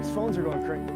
These phones are going crazy.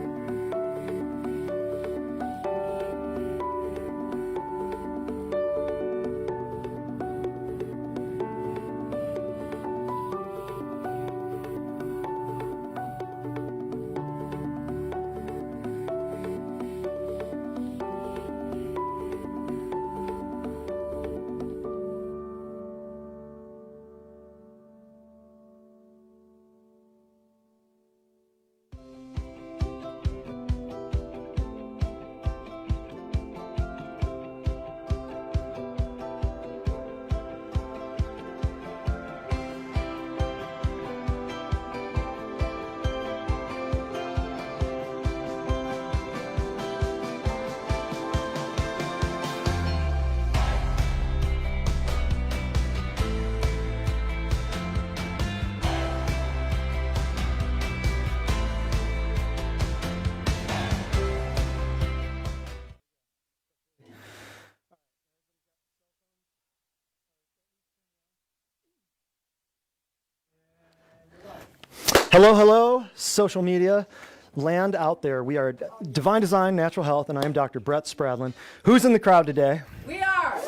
Hello, hello, social media land out there. We are Divine Design Natural Health, and I am Dr. Brett Spradlin. Who's in the crowd today? We are!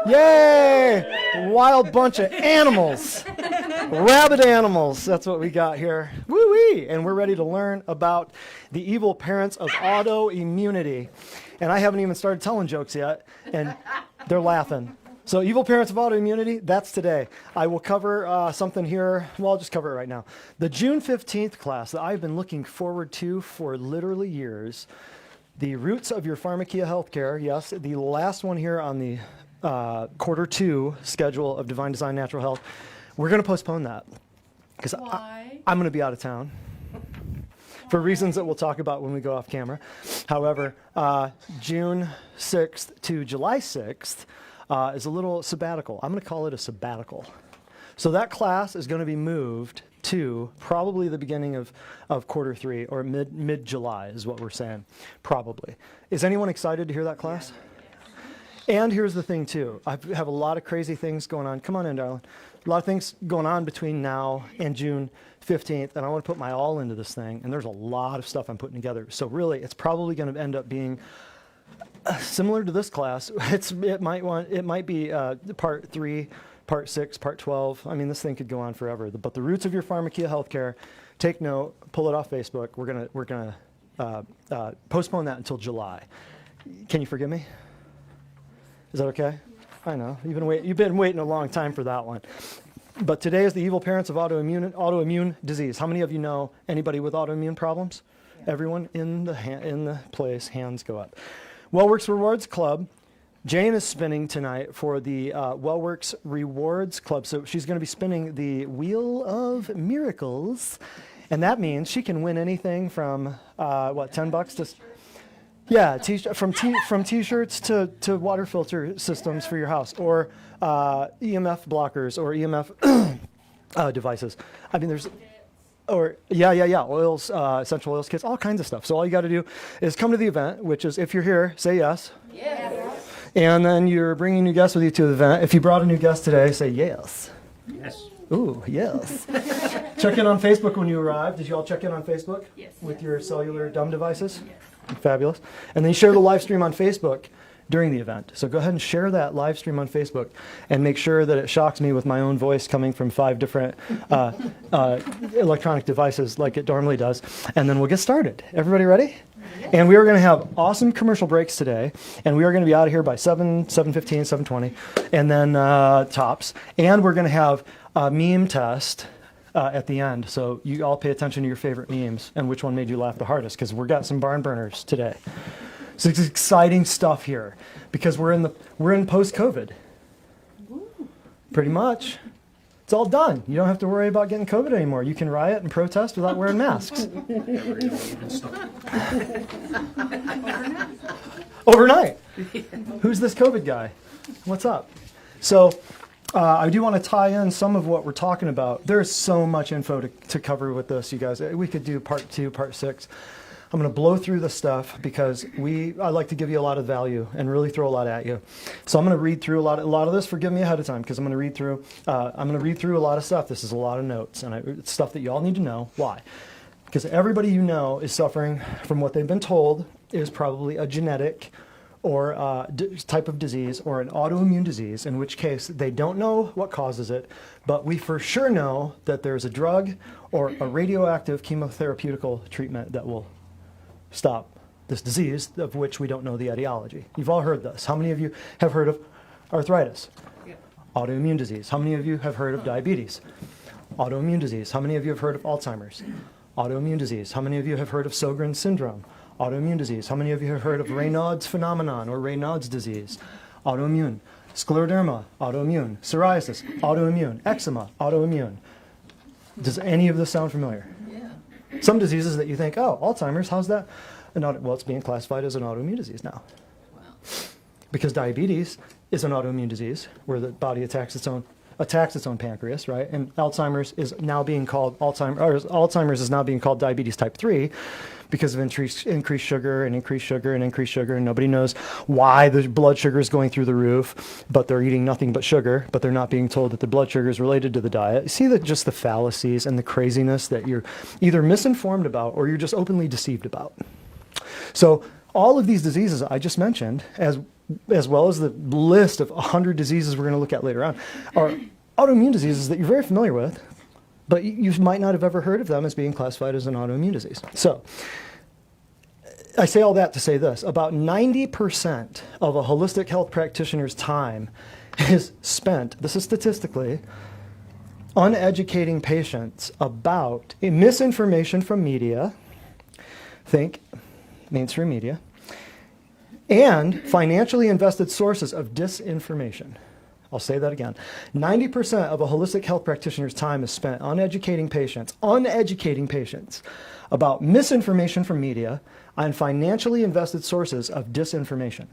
Yay! Wild bunch of animals. Rabid animals. That's what we got here. Woo-wee! And we're ready to learn about the evil parents of autoimmunity. And I haven't even started telling jokes yet, and they're laughing. So evil parents of autoimmunity, that's today. I will cover something here. Well, I'll just cover it right now. The June 15th class that I've been looking forward to for literally years. The roots of your pharmacia healthcare. Yes, the last one here on the quarter 2 schedule of Divine Design Natural Health. We're going to postpone that because I'm going to be out of town for reasons that we'll talk about when we go off camera. However, June 6th to July 6th is a little sabbatical. I'm going to call it a sabbatical. So that class is going to be moved to probably the beginning of quarter 3 or mid-July is what we're saying, probably. Is anyone excited to hear that class? And here's the thing too. I have a lot of crazy things going on. Come on in, darling. A lot of things going on between now and June 15th, and I want to put my all into this thing, and there's a lot of stuff I'm putting together. So really, it's probably going to end up being similar to this class. It might be part 3, part 6, part 12. I mean, this thing could go on forever. But the roots of your pharmacia healthcare. Take note. Pull it off Facebook. We're gonna postpone that until July. Can you forgive me? Is that okay? I know you've been waiting a long time for that one. But today is the evil parents of autoimmune disease. How many of you know anybody with autoimmune problems? Yeah. Everyone in the place, hands go up. WellWorks Rewards Club, Jane is spinning tonight for the WellWorks Rewards Club. So she's going to be spinning the Wheel of Miracles. And that means she can win anything from, $10 to... Yeah, from T-shirts to water filter systems for your house, or EMF blockers, or EMF devices. I mean, there's... oils, essential oils kits, all kinds of stuff. So all you got to do is come to the event, which is, if you're here, say yes. Yes. And then you're bringing new guests with you to the event. If you brought a new guest today, say yes. Yes. Ooh, yes. Check in on Facebook when you arrive. Did you all check in on Facebook? Yes. With your cellular dumb devices? Yes. Fabulous. And then you share the live stream on Facebook during the event. So go ahead and share that live stream on Facebook and make sure that it shocks me with my own voice coming from 5 different electronic devices like it normally does. And then we'll get started. Everybody ready? And we are going to have awesome commercial breaks today. And we are going to be out of here by 7:15, 7:20, and then tops. And we're going to have a meme test at the end. So you all pay attention to your favorite memes and which one made you laugh the hardest, because we've got some barn burners today. So it's exciting stuff here because we're in post-COVID. Pretty much. It's all done. You don't have to worry about getting COVID anymore. You can riot and protest without wearing masks. Overnight. Who's this COVID guy? What's up? So I do want to tie in some of what we're talking about. There's so much info to cover with this, you guys. We could do part 2, part 6. I'm going to blow through the stuff because I like to give you a lot of value and really throw a lot at you. So I'm going to read through a lot of this. Forgive me ahead of time because I'm going to read through a lot of stuff. This is a lot of notes and it's stuff that you all need to know. Why? Because everybody you know is suffering from what they've been told is probably a genetic or type of disease or an autoimmune disease, in which case they don't know what causes it, but we for sure know that there's a drug or a radioactive chemotherapeutical treatment that will stop this disease, of which we don't know the etiology. You've all heard this. How many of you have heard of arthritis? Yeah. Autoimmune disease. How many of you have heard of diabetes? Autoimmune disease. How many of you have heard of Alzheimer's? Autoimmune disease. How many of you have heard of Sjogren's syndrome? Autoimmune disease. How many of you have heard of Raynaud's phenomenon or Raynaud's disease? Autoimmune. Scleroderma, autoimmune. Psoriasis, autoimmune. Eczema, autoimmune. Does any of this sound familiar? Yeah. Some diseases that you think, oh, Alzheimer's, how's that? Well, it's being classified as an autoimmune disease now. Wow. Because diabetes is an autoimmune disease where the body attacks its own pancreas, right? And Alzheimer's is now being called Alzheimer's is now being called diabetes type 3 because of increased sugar, and nobody knows why the blood sugar is going through the roof, but they're eating nothing but sugar, but they're not being told that the blood sugar is related to the diet. You see just the fallacies and the craziness that you're either misinformed about or you're just openly deceived about. So all of these diseases I just mentioned, as well as the list of 100 diseases we're going to look at later on, are autoimmune diseases that you're very familiar with, but you might not have ever heard of them as being classified as an autoimmune disease. So I say all that to say this. About 90% of a holistic health practitioner's time is spent, this is statistically, uneducating patients about misinformation from media, think mainstream media, and financially invested sources of disinformation. I'll say that again. 90% of a holistic health practitioner's time is spent uneducating patients about misinformation from media and financially invested sources of disinformation.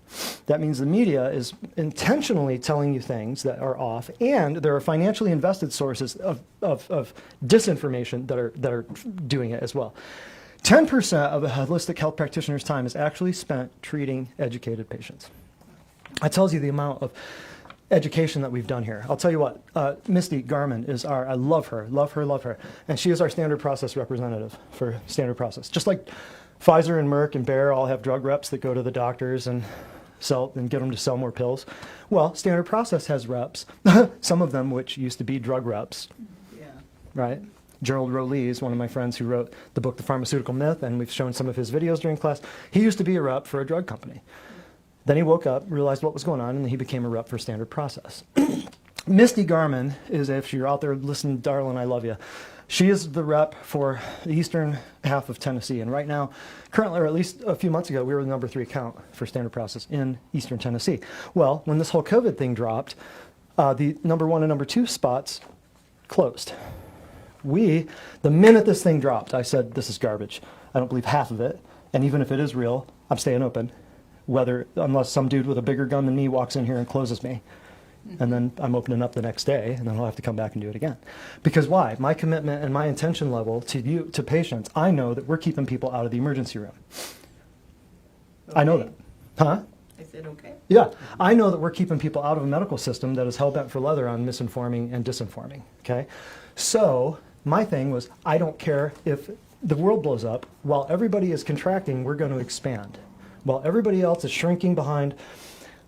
That means the media is intentionally telling you things that are off, and there are financially invested sources of disinformation that are doing it as well. 10% of a holistic health practitioner's time is actually spent treating educated patients. That tells you the amount of education that we've done here. I'll tell you what, Misty Garman is I love her, and she is our standard process representative for standard process. Just like Pfizer and Merck and Bayer all have drug reps that go to the doctors and sell and get them to sell more pills. Well, standard process has reps, some of them which used to be drug reps, right? Gerald Rowley is one of my friends who wrote the book, The Pharmaceutical Myth, and we've shown some of his videos during class. He used to be a rep for a drug company. Then he woke up, realized what was going on, and he became a rep for standard process. Misty Garman is, if you're out there listening, darling, I love you. She is the rep for the eastern half of Tennessee. And right now, currently, or at least a few months ago, we were the number 3 count for standard process in eastern Tennessee. Well, when this whole COVID thing dropped, the number 1 and number 2 spots closed. The minute this thing dropped, I said, this is garbage. I don't believe half of it. And even if it is real, I'm staying open. Unless some dude with a bigger gun than me walks in here and closes me. And then I'm opening up the next day, and then I'll have to come back and do it again. Because why? My commitment and my intention level to patients, I know that we're keeping people out of the emergency room. Okay. I know that. Huh? I said okay. Yeah. I know that we're keeping people out of a medical system that is hell-bent for leather on misinforming and disinforming. Okay? So my thing was, I don't care if the world blows up. While everybody is contracting, we're going to expand. While everybody else is shrinking behind,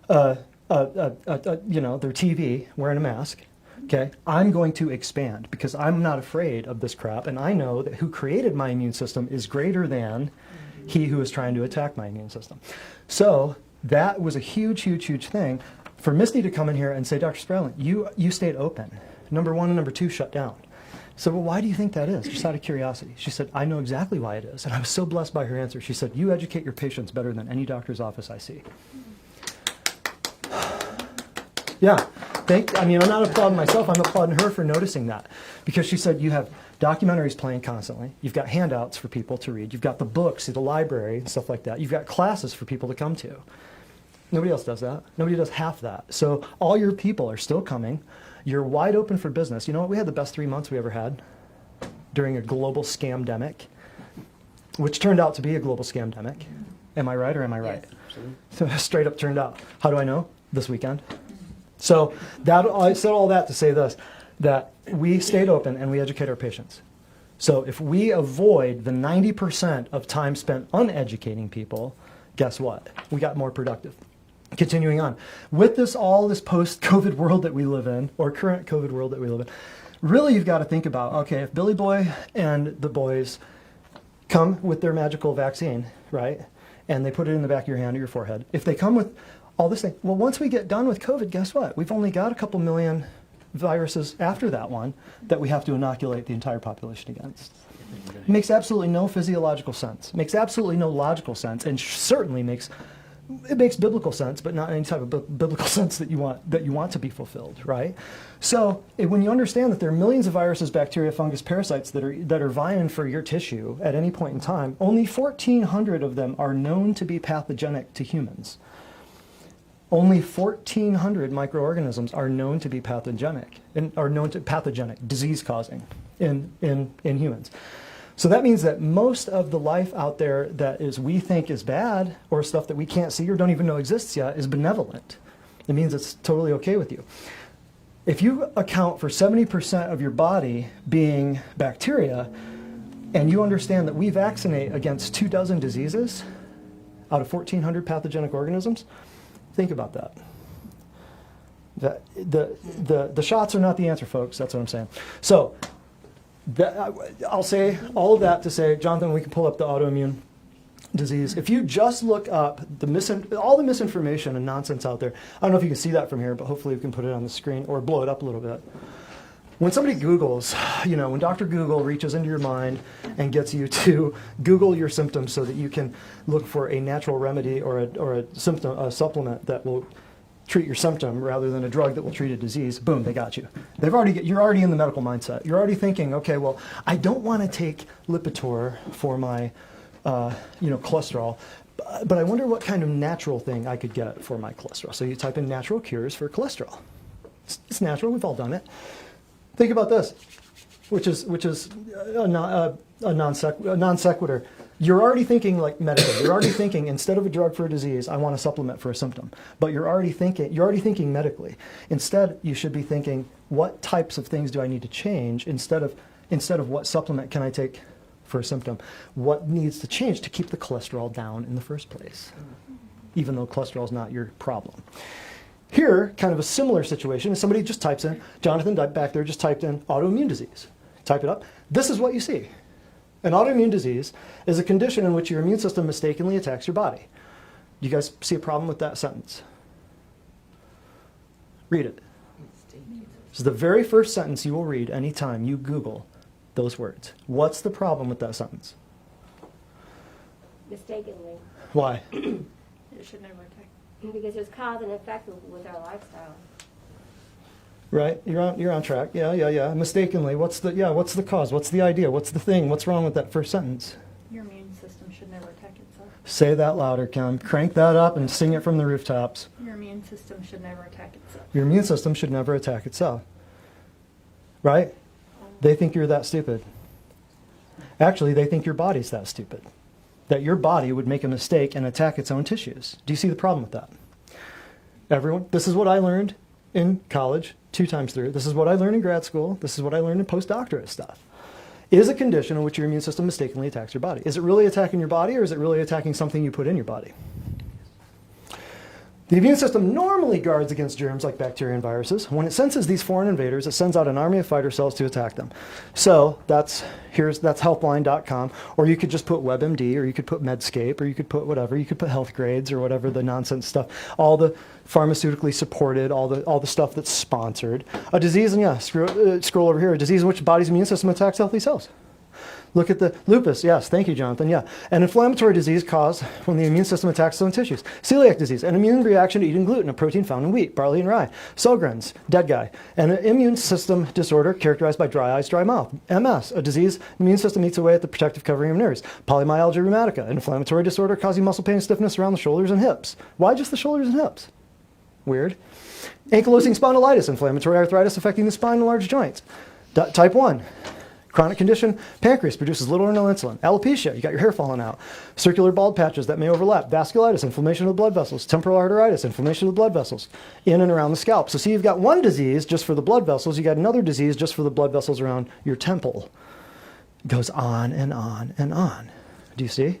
their TV, wearing a mask, okay, I'm going to expand because I'm not afraid of this crap, and I know that who created my immune system is greater than he who is trying to attack my immune system. So that was a huge, huge, huge thing for Misty to come in here and say, Dr. Spradlin, you stayed open. Number 1 and number 2 shut down. So, well, why do you think that is? Just out of curiosity. She said, I know exactly why it is. And I was so blessed by her answer. She said, you educate your patients better than any doctor's office I see. Yeah. I'm not applauding myself. I'm applauding her for noticing that. Because she said, you have documentaries playing constantly. You've got handouts for people to read. You've got the books, the library, and stuff like that. You've got classes for people to come to. Nobody else does that. Nobody does half that. So all your people are still coming. You're wide open for business. You know what? We had the best 3 months we ever had during a global scamdemic, which turned out to be a global scamdemic. Am I right or am I right? Yes, so straight up turned out. How do I know? This weekend. So I said all that to say this, that we stayed open and we educate our patients. So if we avoid the 90% of time spent uneducating people, guess what? We got more productive. Continuing on. With this, all this post-COVID world that we live in, or current COVID world that we live in, really you've got to think about, okay, if Billy Boy and the boys come with their magical vaccine, right, and they put it in the back of your hand or your forehead, if they come with all this thing, well, once we get done with COVID, guess what? We've only got a couple million viruses after that one that we have to inoculate the entire population against. Makes absolutely no physiological sense. Makes absolutely no logical sense, and certainly makes biblical sense, but not any type of biblical sense that you want to be fulfilled, right? So when you understand that there are millions of viruses, bacteria, fungus, parasites that are vying for your tissue at any point in time, only 1,400 of them are known to be pathogenic to humans. Only 1,400 microorganisms are known to be pathogenic, and are known to pathogenic, disease-causing in humans. So that means that most of the life out there that we think is bad, or stuff that we can't see or don't even know exists yet, is benevolent. It means it's totally okay with you. If you account for 70% of your body being bacteria, and you understand that we vaccinate against 24 diseases out of 1,400 pathogenic organisms, think about that. The shots are not the answer, folks. That's what I'm saying. So I'll say all of that to say, Jonathan, we can pull up the autoimmune disease. If you just look up all the misinformation and nonsense out there, I don't know if you can see that from here, but hopefully we can put it on the screen or blow it up a little bit. When somebody Googles, when Dr. Google reaches into your mind and gets you to Google your symptoms so that you can look for a natural remedy or a supplement that will treat your symptom rather than a drug that will treat a disease, boom, they got you. You're already in the medical mindset. You're already thinking, okay, well, I don't want to take Lipitor for my cholesterol, but I wonder what kind of natural thing I could get for my cholesterol. So you type in natural cures for cholesterol. It's natural. We've all done it. Think about this, which is a non sequitur. You're already thinking like medically. You're already thinking, instead of a drug for a disease, I want a supplement for a symptom. But you're already thinking medically. Instead, you should be thinking, what types of things do I need to change instead of what supplement can I take for a symptom? What needs to change to keep the cholesterol down in the first place, even though cholesterol is not your problem? Here, kind of a similar situation, is somebody just types in, Jonathan back there just typed in autoimmune disease. Type it up. This is what you see. An autoimmune disease is a condition in which your immune system mistakenly attacks your body. Do you guys see a problem with that sentence? Read it. This is the very first sentence you will read anytime you Google those words. What's the problem with that sentence? Mistakenly. Why? It should never attack. Because there's cause and effect with our lifestyle. Right? You're on track. Yeah. Mistakenly. What's the cause? What's the idea? What's the thing? What's wrong with that first sentence? Your immune system should never attack itself. Say that louder, Kim. Crank that up and sing it from the rooftops. Your immune system should never attack itself. Your immune system should never attack itself. Right? They think you're that stupid. Actually, they think your body's that stupid. That your body would make a mistake and attack its own tissues. Do you see the problem with that? Everyone, this is what I learned in college 2 times through. This is what I learned in grad school. This is what I learned in postdoctorate stuff. Is a condition in which your immune system mistakenly attacks your body. Is it really attacking your body, or is it really attacking something you put in your body? The immune system normally guards against germs like bacteria and viruses. When it senses these foreign invaders, it sends out an army of fighter cells to attack them. So that's helpline.com, or you could just put WebMD, or you could put Medscape, or you could put whatever. You could put Health Grades or whatever, the nonsense stuff. All the pharmaceutically supported, all the stuff that's sponsored. A disease, and scroll over here. A disease in which the body's immune system attacks healthy cells. Look at the lupus. Yes, thank you, Jonathan. Yeah. An inflammatory disease caused when the immune system attacks its own tissues. Celiac disease, an immune reaction to eating gluten, a protein found in wheat, barley, and rye. Sjogren's, dead guy. An immune system disorder characterized by dry eyes, dry mouth. MS, a disease immune system eats away at the protective covering of nerves. Polymyalgia rheumatica, an inflammatory disorder causing muscle pain and stiffness around the shoulders and hips. Why just the shoulders and hips? Weird. Ankylosing spondylitis, inflammatory arthritis affecting the spine and large joints. Type 1. Chronic condition, pancreas produces little or no insulin. Alopecia, you got your hair falling out. Circular bald patches that may overlap. Vasculitis, inflammation of the blood vessels. Temporal arteritis, inflammation of the blood vessels in and around the scalp. So see, you've got one disease just for the blood vessels. You got another disease just for the blood vessels around your temple. It goes on and on and on. Do you see?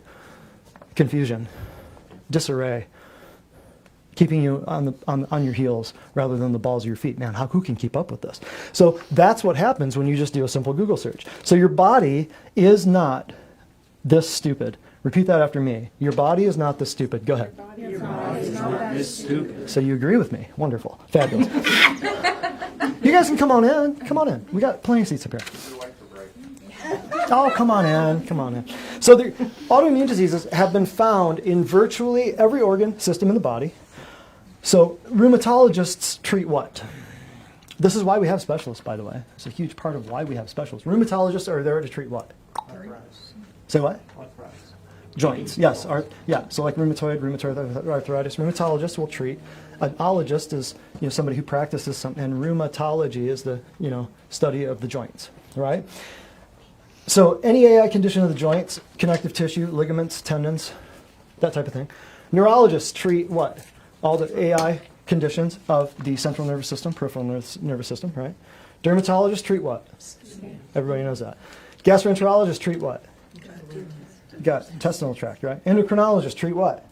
Confusion, disarray, keeping you on your heels rather than the balls of your feet. Man, who can keep up with this? So that's what happens when you just do a simple Google search. So your body is not this stupid. Repeat that after me. Your body is not this stupid. Go ahead. Your body is not this stupid. So you agree with me. Wonderful. Fabulous. You guys can come on in. Come on in. We got plenty of seats up here. Oh, come on in. Come on in. So the autoimmune diseases have been found in virtually every organ system in the body. So rheumatologists treat what? This is why we have specialists, by the way. It's a huge part of why we have specialists. Rheumatologists are there to treat what? Arthritis. Say what? Arthritis. Joints, yes. So like rheumatoid arthritis, rheumatologists will treat. An ologist is somebody who practices something, and rheumatology is the study of the joints, right? So any AI condition of the joints, connective tissue, ligaments, tendons, that type of thing. Neurologists treat what? All the AI conditions of the central nervous system, peripheral nervous system, right? Dermatologists treat what? Everybody knows that. Gastroenterologists treat what? Gut, intestinal tract, right? Endocrinologists treat what?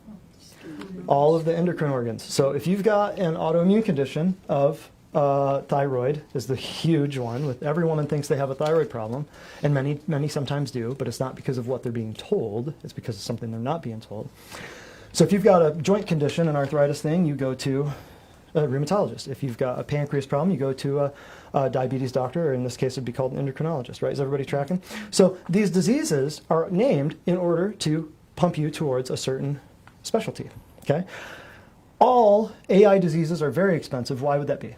All of the endocrine organs. So if you've got an autoimmune condition of thyroid is the huge one. With every woman thinks they have a thyroid problem, and many sometimes do, but it's not because of what they're being told. It's because of something they're not being told. So if you've got a joint condition, an arthritis thing, you go to a rheumatologist. If you've got a pancreas problem, you go to a diabetes doctor, or in this case, it'd be called an endocrinologist, right? Is everybody tracking? So these diseases are named in order to pump you towards a certain specialty, okay? All AI diseases are very expensive. Why would that be?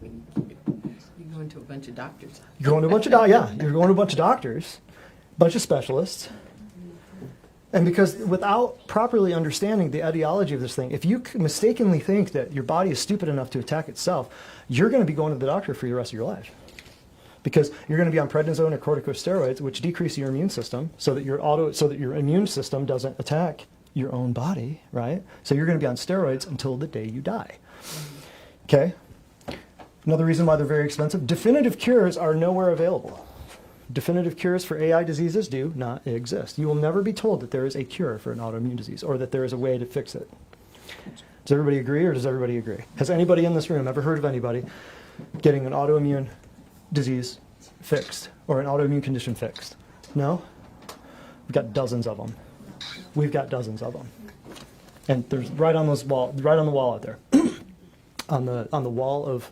You're going to a bunch of doctors. You're going to a bunch of you're going to a bunch of doctors, a bunch of specialists. And because without properly understanding the etiology of this thing, if you mistakenly think that your body is stupid enough to attack itself, you're going to be going to the doctor for the rest of your life. Because you're going to be on prednisone or corticosteroids, which decrease your immune system so that your immune system doesn't attack your own body, right? So you're going to be on steroids until the day you die. Okay? Another reason why they're very expensive, definitive cures are nowhere available. Definitive cures for AI diseases do not exist. You will never be told that there is a cure for an autoimmune disease or that there is a way to fix it. Does everybody agree, or does everybody agree? Has anybody in this room ever heard of anybody getting an autoimmune disease fixed or an autoimmune condition fixed? No? We've got dozens of them. We've got dozens of them. And there's right on the wall out there, on the wall of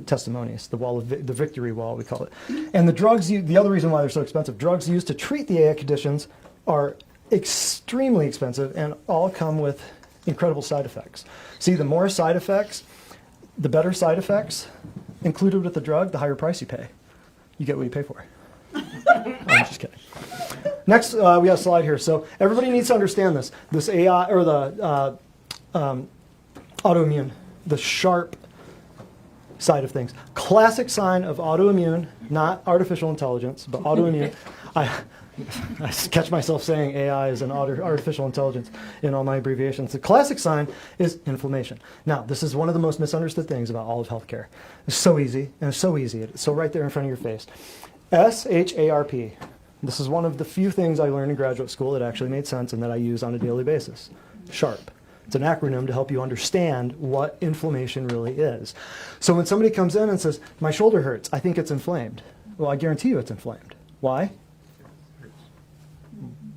testimonies, the wall of the victory wall, we call it. And the drugs, the other reason why they're so expensive, drugs used to treat the AI conditions are extremely expensive and all come with incredible side effects. See, the more side effects, the better side effects included with the drug, the higher price you pay. You get what you pay for. I'm just kidding. Next, we have a slide here. So everybody needs to understand this. This AI, or the autoimmune, the sharp side of things. Classic sign of autoimmune, not artificial intelligence, but autoimmune. I catch myself saying AI is an artificial intelligence in all my abbreviations. The classic sign is inflammation. Now, this is one of the most misunderstood things about all of healthcare. It's so easy, and it's so easy. It's so right there in front of your face. SHARP. This is one of the few things I learned in graduate school that actually made sense and that I use on a daily basis. SHARP. It's an acronym to help you understand what inflammation really is. So when somebody comes in and says, my shoulder hurts, I think it's inflamed. Well, I guarantee you it's inflamed. Why?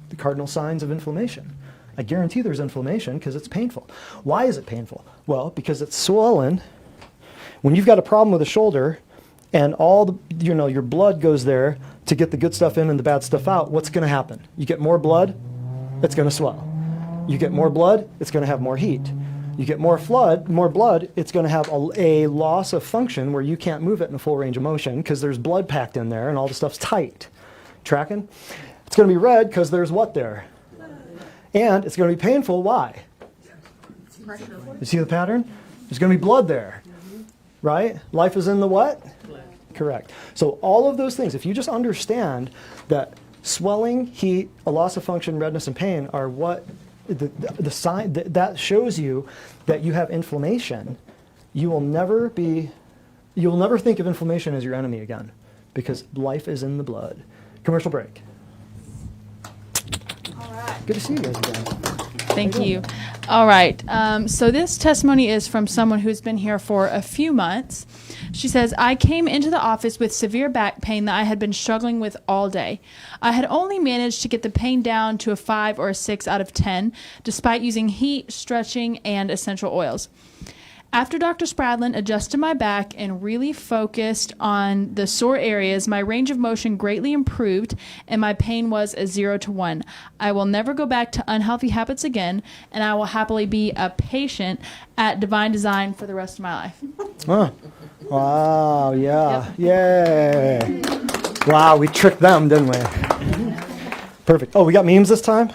The cardinal signs of inflammation. I guarantee there's inflammation because it's painful. Why is it painful? Well, because it's swollen. When you've got a problem with a shoulder and all your blood goes there to get the good stuff in and the bad stuff out, what's going to happen? You get more blood, it's going to swell. You get more blood, it's going to have more heat. You get more blood, it's going to have a loss of function where you can't move it in a full range of motion because there's blood packed in there and all the stuff's tight. Tracking? It's going to be red because there's what there? And it's going to be painful. Why? You see the pattern? There's going to be blood there, right? Life is in the what? Correct. So all of those things, if you just understand that swelling, heat, a loss of function, redness, and pain are what the sign that shows you that you have inflammation, you will never think of inflammation as your enemy again. because life is in the blood. Commercial break. All right. Good to see you guys again. Thank you. All right. So this testimony is from someone who's been here for a few months. She says, I came into the office with severe back pain that I had been struggling with all day. I had only managed to get the pain down to a 5 or a 6 out of 10, despite using heat, stretching, and essential oils. After Dr. Spradlin adjusted my back and really focused on the sore areas, my range of motion greatly improved and my pain was a 0 to 1. I will never go back to unhealthy habits again, and I will happily be a patient at Divine Design for the rest of my life. Huh. Wow, yeah. Yay. Wow, we tricked them, didn't we? Perfect. Oh, we got memes this time?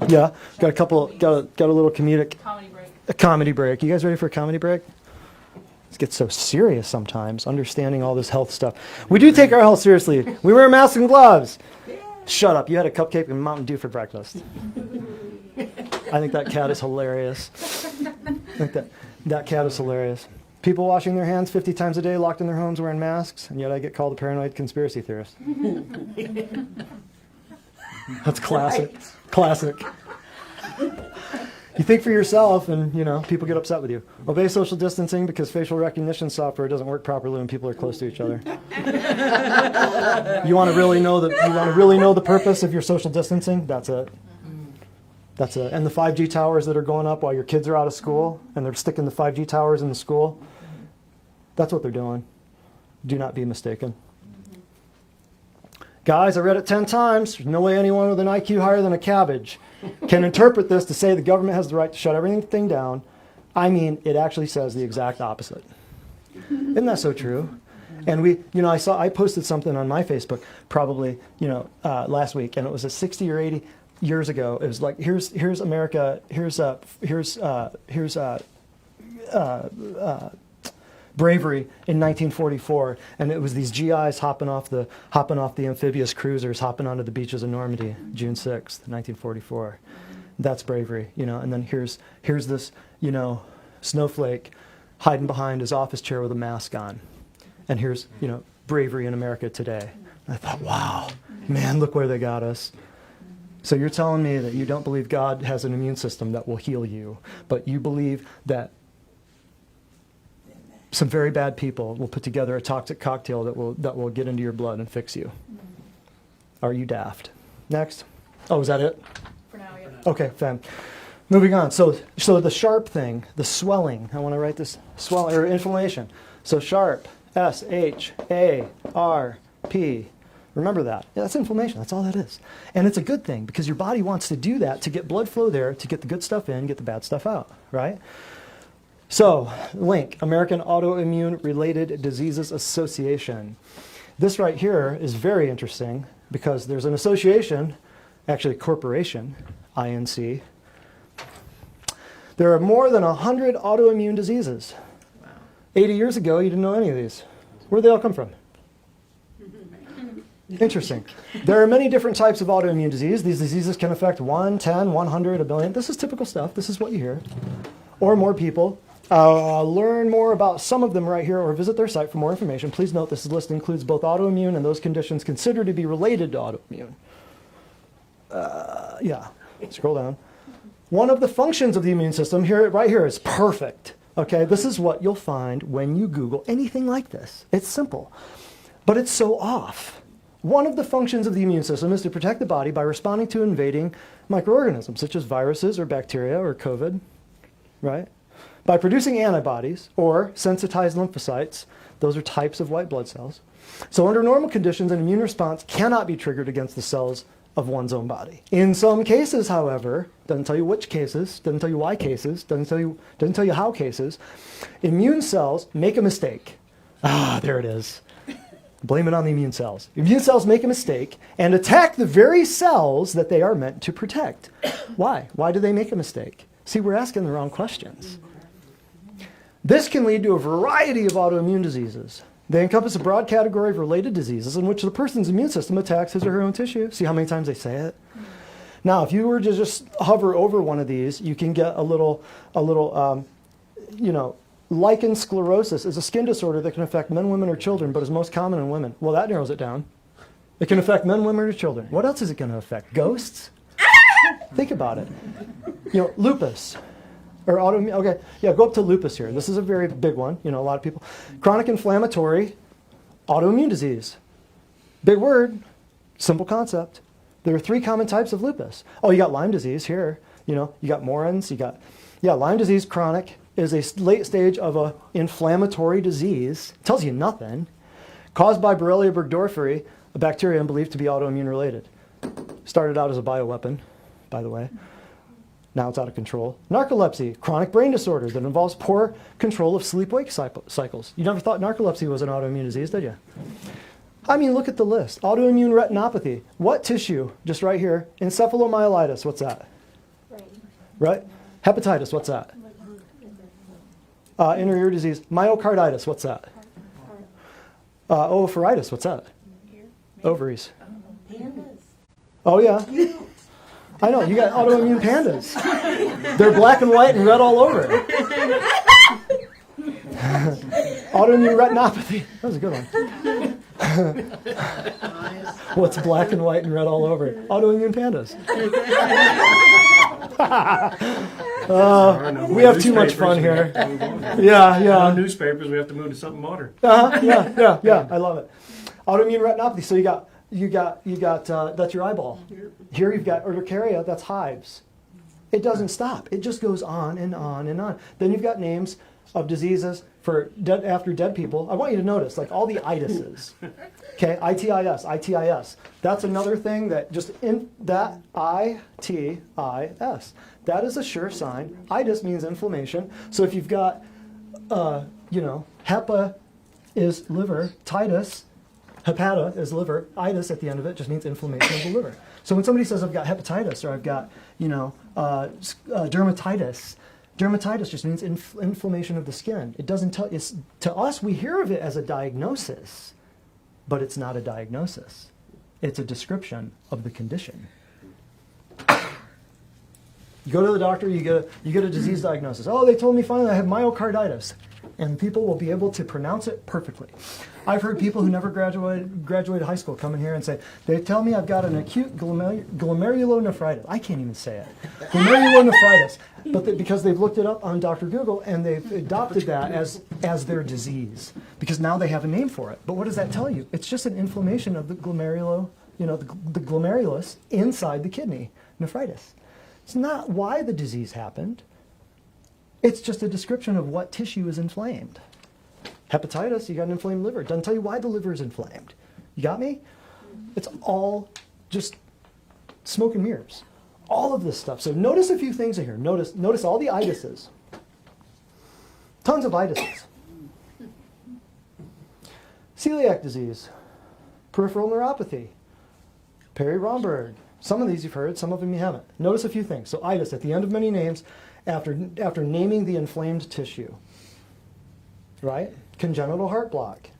Yeah. Got a couple, got a little comedic. Comedy break. A comedy break. You guys ready for a comedy break? It gets so serious sometimes, understanding all this health stuff. We do take our health seriously. We wear masks and gloves. Shut up. You had a cupcake and Mountain Dew for breakfast. I think that cat is hilarious. I think that cat is hilarious. People washing their hands 50 times a day, locked in their homes wearing masks, and yet I get called a paranoid conspiracy theorist. That's classic. Right. Classic. You think for yourself, and people get upset with you. Obey social distancing because facial recognition software doesn't work properly when people are close to each other. You want to really know the purpose of your social distancing? That's it. That's it. And the 5G towers that are going up while your kids are out of school, and they're sticking the 5G towers in the school. That's what they're doing. Do not be mistaken. Guys, I read it 10 times. There's no way anyone with an IQ higher than a cabbage can interpret this to say the government has the right to shut everything down. I mean, it actually says the exact opposite. Isn't that so true? And I posted something on my Facebook probably, last week, and it was a 60 or 80 years ago. It was like, here's America, here's bravery in 1944, and it was these GIs hopping off the amphibious cruisers, hopping onto the beaches of Normandy, June 6th, 1944. That's bravery, and then here's this, snowflake hiding behind his office chair with a mask on. And here's, bravery in America today. And I thought, wow, man, look where they got us. So you're telling me that you don't believe God has an immune system that will heal you, but you believe that some very bad people will put together a toxic cocktail that will get into your blood and fix you. Are you daft? Next. Oh, is that it? For now, yeah. Okay, fine. Moving on. So the sharp thing, the swelling. I want to write this swelling or inflammation. So sharp, S-H-A-R-P. Remember that. Yeah, that's inflammation. That's all that is. And it's a good thing because your body wants to do that to get blood flow there, to get the good stuff in, get the bad stuff out, right? So, link, American Autoimmune Related Diseases Association. This right here is very interesting because there's an association, actually a corporation, INC. There are more than 100 autoimmune diseases. Wow. 80 years ago, you didn't know any of these. Where'd they all come from? Interesting. There are many different types of autoimmune disease. These diseases can affect 1, 10, 100, a billion. This is typical stuff. This is what you hear. Or more people. Learn more about some of them right here or visit their site for more information. Please note this list includes both autoimmune and those conditions considered to be related to autoimmune. Scroll down. One of the functions of the immune system right here is perfect. Okay, this is what you'll find when you Google anything like this. It's simple, but it's so off. One of the functions of the immune system is to protect the body by responding to invading microorganisms, such as viruses or bacteria or COVID, right? By producing antibodies or sensitized lymphocytes. Those are types of white blood cells. So under normal conditions, an immune response cannot be triggered against the cells of one's own body. In some cases, however, doesn't tell you which cases, doesn't tell you why cases, doesn't tell you how cases, immune cells make a mistake. There it is. Blame it on the immune cells. Immune cells make a mistake and attack the very cells that they are meant to protect. Why? Why do they make a mistake? See, we're asking the wrong questions. This can lead to a variety of autoimmune diseases. They encompass a broad category of related diseases in which the person's immune system attacks his or her own tissue. See how many times they say it? Now, if you were to just hover over one of these, you can get a little Lichen sclerosis is a skin disorder that can affect men, women, or children, but is most common in women. Well, that narrows it down. It can affect men, women, or children. What else is it going to affect? Ghosts? Think about it. Lupus. Or autoimmune. Okay, yeah, go up to lupus here. This is a very big one. A lot of people. Chronic inflammatory autoimmune disease. Big word, simple concept. There are 3 common types of lupus. Oh, you got Lyme disease here. You got Morin's. Lyme disease, chronic, is a late stage of an inflammatory disease. Tells you nothing. Caused by Borrelia burgdorferi, a bacteria believed to be autoimmune related. Started out as a bioweapon, by the way. Now it's out of control. Narcolepsy, chronic brain disorder that involves poor control of sleep-wake cycles. You never thought narcolepsy was an autoimmune disease, did you? I mean, look at the list. Autoimmune retinopathy. What tissue? Just right here. Encephalomyelitis. What's that? Right? Hepatitis. What's that? Inner ear disease. Myocarditis. What's that? Oophorytis. What's that? Ovaries. Oh, yeah. I know. You got autoimmune pandas. They're black and white and red all over. Autoimmune retinopathy. That was a good one. What's black and white and red all over? Autoimmune pandas. We have too much fun here. Yeah. Newspapers, we have to move to something modern. Yeah. I love it. Autoimmune retinopathy. So you got that's your eyeball. Here you've got urticaria. That's hives. It doesn't stop. It just goes on and on and on. Then you've got names of diseases after dead people. I want you to notice, like all the itises. Okay, itis. That's another thing that that itis. That is a sure sign. Itis means inflammation. So if you've got, hepa is liver, hepata is liver, itis at the end of it just means inflammation of the liver. So when somebody says I've got hepatitis or I've got, dermatitis, dermatitis just means inflammation of the skin. It doesn't tell. To us, we hear of it as a diagnosis, but it's not a diagnosis. It's a description of the condition. You go to the doctor, you get a disease diagnosis. Oh, they told me finally I have myocarditis. And people will be able to pronounce it perfectly. I've heard people who never graduated high school come in here and say, they tell me I've got an acute glomerulonephritis. I can't even say it. Glomerulonephritis. But because they've looked it up on Dr. Google and they've adopted that as their disease. Because now they have a name for it. But what does that tell you? It's just an inflammation of the the glomerulus inside the kidney, nephritis. It's not why the disease happened. It's just a description of what tissue is inflamed. Hepatitis, you got an inflamed liver. It doesn't tell you why the liver is inflamed. You got me? It's all just smoke and mirrors. All of this stuff. So notice a few things in here. Notice all the itises. Tons of itises. Celiac disease, peripheral neuropathy, Perry-Romberg. Some of these you've heard, some of them you haven't. Notice a few things. So itis at the end of many names after naming the inflamed tissue. Right? Congenital heart block.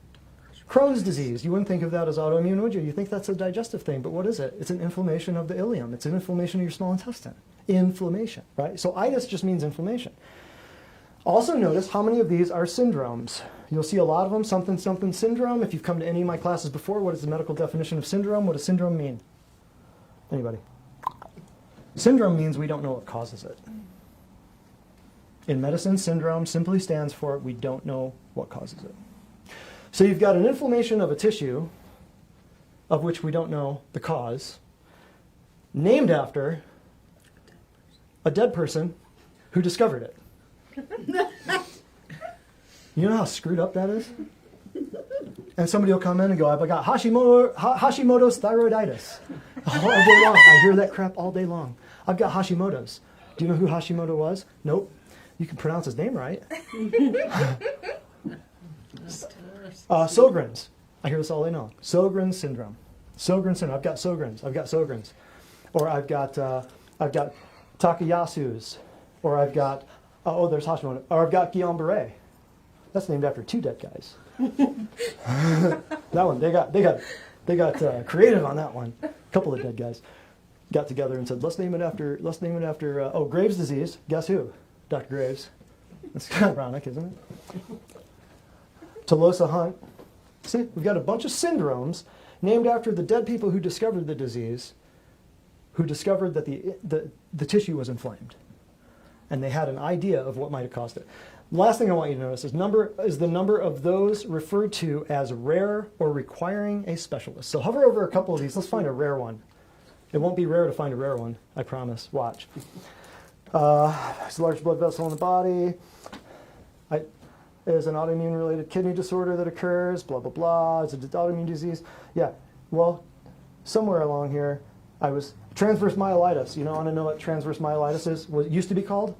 Crohn's disease. You wouldn't think of that as autoimmune, would you? You think that's a digestive thing, but what is it? It's an inflammation of the ileum. It's an inflammation of your small intestine. Inflammation, right? So itis just means inflammation. Also notice how many of these are syndromes. You'll see a lot of them, something syndrome. If you've come to any of my classes before, what is the medical definition of syndrome? What does syndrome mean? Anybody? Syndrome means we don't know what causes it. In medicine, syndrome simply stands for we don't know what causes it. So you've got an inflammation of a tissue of which we don't know the cause, named after a dead person who discovered it. You know how screwed up that is? And somebody will come in and go, I've got Hashimoto's thyroiditis. All day long. I hear that crap all day long. I've got Hashimoto's. Do you know who Hashimoto was? Nope. You can pronounce his name right. Sjogren's. I hear this all day long. Sjogren's syndrome. Sjogren's syndrome. I've got Sjogren's. I've got Sjogren's. Or I've got Takayasu's. Or I've got, there's Hashimoto. Or I've got Guillain-Barré. That's named after two dead guys. That one, they got creative on that one. A couple of dead guys got together and said, let's name it after Graves' disease. Guess who? Dr. Graves. That's kind of ironic, isn't it? Tolosa Hunt. See, we've got a bunch of syndromes named after the dead people who discovered the disease, who discovered that the tissue was inflamed. And they had an idea of what might have caused it. Last thing I want you to notice is the number of those referred to as rare or requiring a specialist. So hover over a couple of these. Let's find a rare one. It won't be rare to find a rare one, I promise. Watch. It's a large blood vessel in the body. Is an autoimmune-related kidney disorder that occurs, blah, blah, blah. It's an autoimmune disease. Yeah, well, somewhere along here, I was transverse myelitis. You know, want to know what transverse myelitis is? What it used to be called?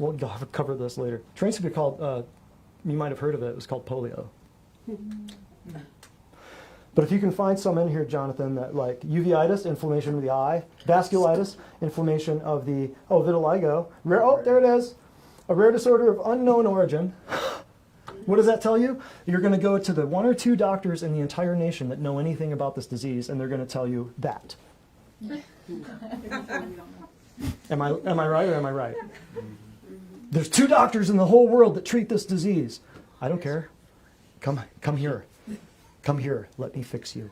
We'll cover this later. It used to be called, you might have heard of it, it was called polio. But if you can find some in here, Jonathan, that like uveitis, inflammation of the eye, vasculitis, inflammation of the, vitiligo, there it is. A rare disorder of unknown origin. What does that tell you? You're going to go to the 1 or 2 doctors in the entire nation that know anything about this disease, and they're going to tell you that. Am I right or am I right? There's 2 doctors in the whole world that treat this disease. I don't care. Come here. Come here. Let me fix you.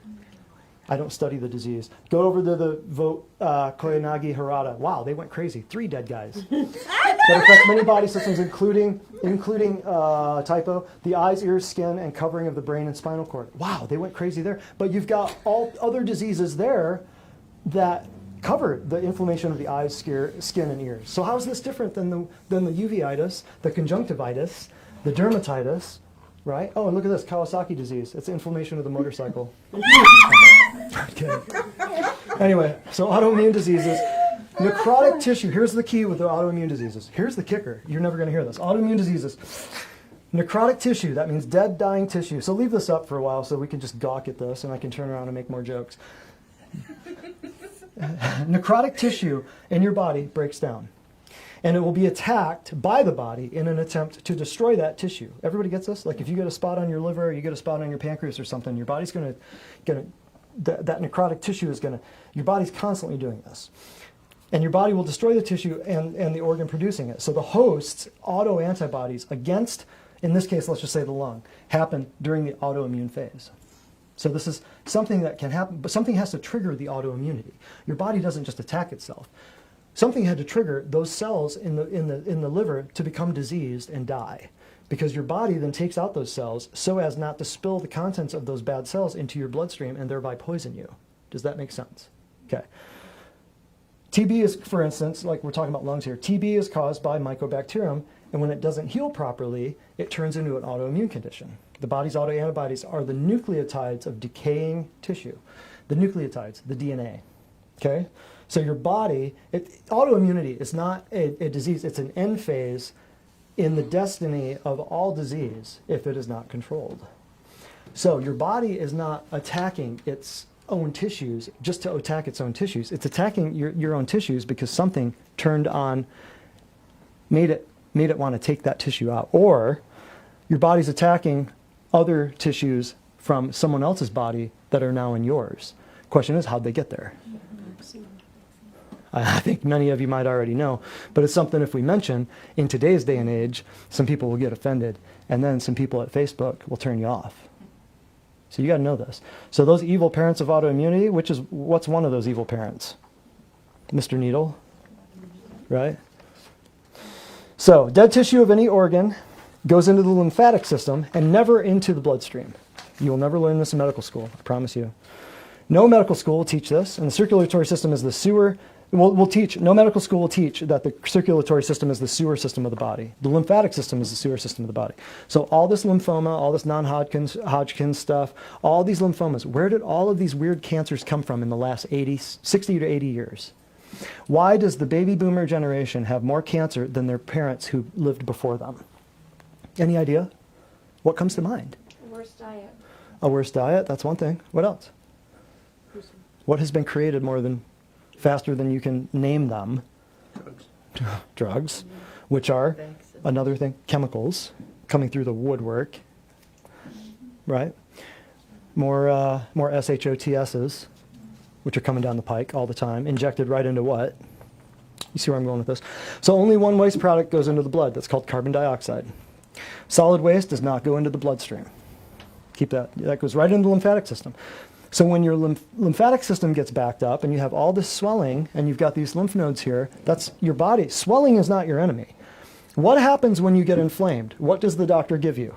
I don't study the disease. Go over to the vote Koyanagi Harada. Wow, they went crazy. 3 dead guys. That affects many body systems, including typo, the eyes, ears, skin, and covering of the brain and spinal cord. Wow, they went crazy there. But you've got all other diseases there that cover the inflammation of the eyes, skin, and ears. So how is this different than the uveitis, the conjunctivitis, the dermatitis, right? Oh, and look at this, Kawasaki disease. It's inflammation of the motorcycle. Okay. Anyway, so autoimmune diseases. Necrotic tissue. Here's the key with the autoimmune diseases. Here's the kicker. You're never going to hear this. Autoimmune diseases. Necrotic tissue. That means dead, dying tissue. So leave this up for a while so we can just gawk at this and I can turn around and make more jokes. Necrotic tissue in your body breaks down. And it will be attacked by the body in an attempt to destroy that tissue. Everybody gets this? Like if you get a spot on your liver, or you get a spot on your pancreas or something, your body's going to that necrotic tissue is going to, your body's constantly doing this. And your body will destroy the tissue and the organ producing it. So the host's autoantibodies against, in this case, let's just say the lung, happen during the autoimmune phase. So this is something that can happen, but something has to trigger the autoimmunity. Your body doesn't just attack itself. Something had to trigger those cells in the liver to become diseased and die. Because your body then takes out those cells so as not to spill the contents of those bad cells into your bloodstream and thereby poison you. Does that make sense? Okay. TB is, for instance, like we're talking about lungs here, TB is caused by mycobacterium, and when it doesn't heal properly, it turns into an autoimmune condition. The body's autoantibodies are the nucleotides of decaying tissue. The nucleotides, the DNA. Okay? So your body, autoimmunity is not a disease, it's an end phase in the destiny of all disease if it is not controlled. So your body is not attacking its own tissues just to attack its own tissues. It's attacking your own tissues because something turned on, made it want to take that tissue out. Or your body's attacking other tissues from someone else's body that are now in yours. Question is, how'd they get there? I think many of you might already know, but it's something if we mention, in today's day and age, some people will get offended, and then some people at Facebook will turn you off. So you got to know this. So those evil parents of autoimmunity, what's one of those evil parents? Mr. Needle, right? So dead tissue of any organ goes into the lymphatic system and never into the bloodstream. You will never learn this in medical school, I promise you. No medical school will teach this, and the circulatory system is the sewer. No medical school will teach that the circulatory system is the sewer system of the body. The lymphatic system is the sewer system of the body. So all this lymphoma, all this non-Hodgkin's stuff, all these lymphomas, where did all of these weird cancers come from in the last 60 to 80 years? Why does the baby boomer generation have more cancer than their parents who lived before them? Any idea? What comes to mind? Worse diet. A worse diet, that's one thing. What else? What has been created faster than you can name them? Drugs, which are another thing, chemicals coming through the woodwork, right? More SHOTSs, which are coming down the pike all the time, injected right into what? You see where I'm going with this? So only one waste product goes into the blood. That's called carbon dioxide. Solid waste does not go into the bloodstream. Keep that. That goes right into the lymphatic system. So when your lymphatic system gets backed up and you have all this swelling and you've got these lymph nodes here, that's your body. Swelling is not your enemy. What happens when you get inflamed? What does the doctor give you?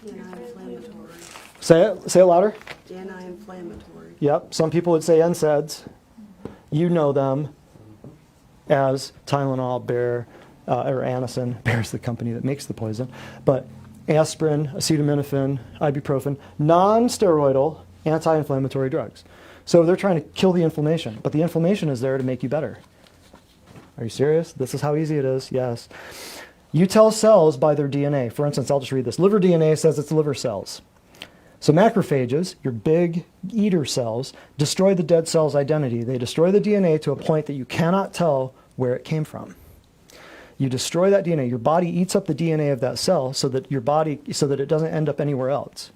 Anti-inflammatory. Say it louder. Anti-inflammatory. Yep. Some people would say NSAIDs. You know them as Tylenol, Bayer, or Anacin. Bayer's the company that makes the poison. But aspirin, acetaminophen, ibuprofen, non-steroidal anti-inflammatory drugs. So they're trying to kill the inflammation, but the inflammation is there to make you better. Are you serious? This is how easy it is. Yes. You tell cells by their DNA. For instance, I'll just read this. Liver DNA says it's liver cells. So macrophages, your big eater cells, destroy the dead cell's identity. They destroy the DNA to a point that you cannot tell where it came from. You destroy that DNA. Your body eats up the DNA of that cell so that it doesn't end up anywhere else.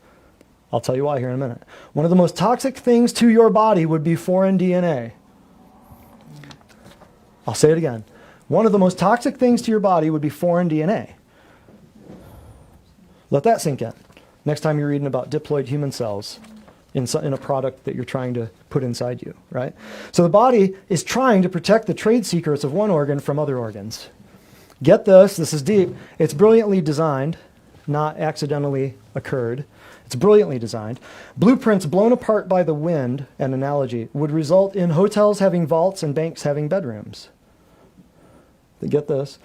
I'll tell you why here in a minute. One of the most toxic things to your body would be foreign DNA. I'll say it again. One of the most toxic things to your body would be foreign DNA. Let that sink in. Next time you're reading about diploid human cells in a product that you're trying to put inside you, right? So the body is trying to protect the trade secrets of one organ from other organs. Get this is deep. It's brilliantly designed, not accidentally occurred. It's brilliantly designed. Blueprints blown apart by the wind, an analogy, would result in hotels having vaults and banks having bedrooms. Get this.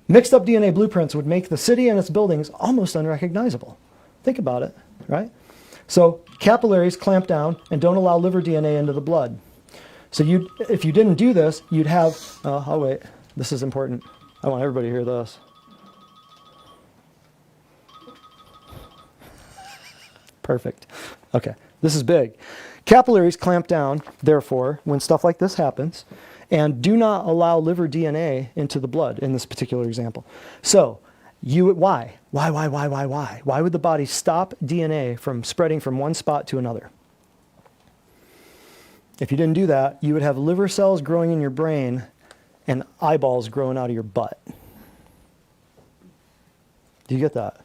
Mixed up DNA blueprints would make the city and its buildings almost unrecognizable. Think about it, right? So capillaries clamp down and don't allow liver DNA into the blood. So if you didn't do this, you'd have, oh wait, this is important. I want everybody to hear this. Perfect. Okay, this is big. Capillaries clamp down, therefore, when stuff like this happens, and do not allow liver DNA into the blood in this particular example. So, why? Why would the body stop DNA from spreading from one spot to another? If you didn't do that, you would have liver cells growing in your brain and eyeballs growing out of your butt. Do you get that?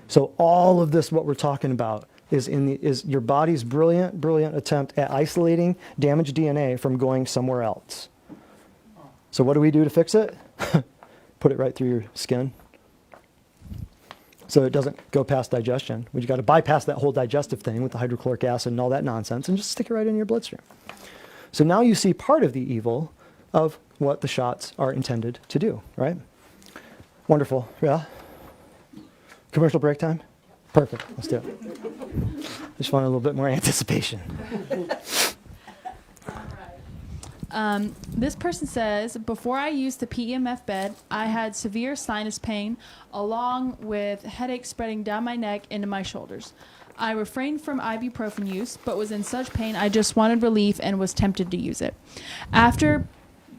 So all of this, what we're talking about, is your body's brilliant attempt at isolating damaged DNA from going somewhere else. So what do we do to fix it? Put it right through your skin, so it doesn't go past digestion. We've got to bypass that whole digestive thing with the hydrochloric acid and all that nonsense and just stick it right in your bloodstream. So now you see part of the evil of what the shots are intended to do, right? Wonderful. Yeah? Commercial break time? Perfect. Let's do it. Just want a little bit more anticipation. This person says, before I used the PEMF bed, I had severe sinus pain along with headaches spreading down my neck into my shoulders. I refrained from ibuprofen use, but was in such pain I just wanted relief and was tempted to use it. After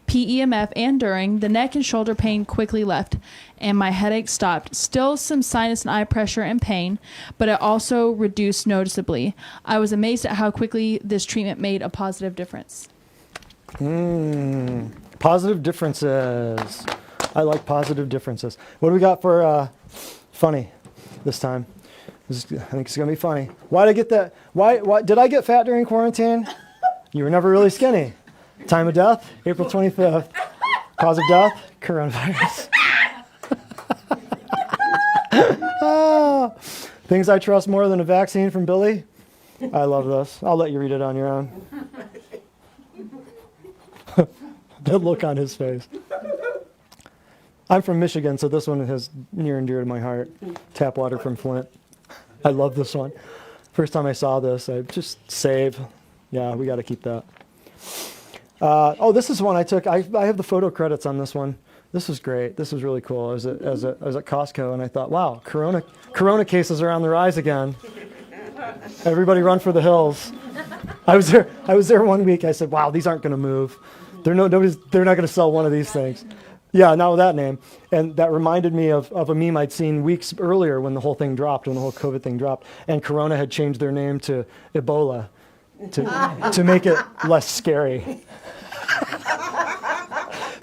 PEMF and during, the neck and shoulder pain quickly left, and my headache stopped. Still some sinus and eye pressure and pain, but it also reduced noticeably. I was amazed at how quickly this treatment made a positive difference. Positive differences. I like positive differences. What do we got for funny this time? I think it's going to be funny. Why did I get that? Why did I get fat during quarantine? You were never really skinny. Time of death, April 25th. Cause of death, coronavirus. Things I trust more than a vaccine from Billy. I love this. I'll let you read it on your own. The look on his face. I'm from Michigan, so this one is near and dear to my heart. Tap water from Flint. I love this one. First time I saw this, I just save. Yeah, we got to keep that. This is one I took. I have the photo credits on this one. This was great. This was really cool. I was at Costco, and I thought, wow, Corona cases are on the rise again. Everybody run for the hills. I was there 1 week. I said, wow, these aren't going to move. They're not going to sell one of these things. Yeah, not with that name. And that reminded me of a meme I'd seen weeks earlier when the whole thing dropped, when the whole COVID thing dropped, and Corona had changed their name to Ebola to make it less scary.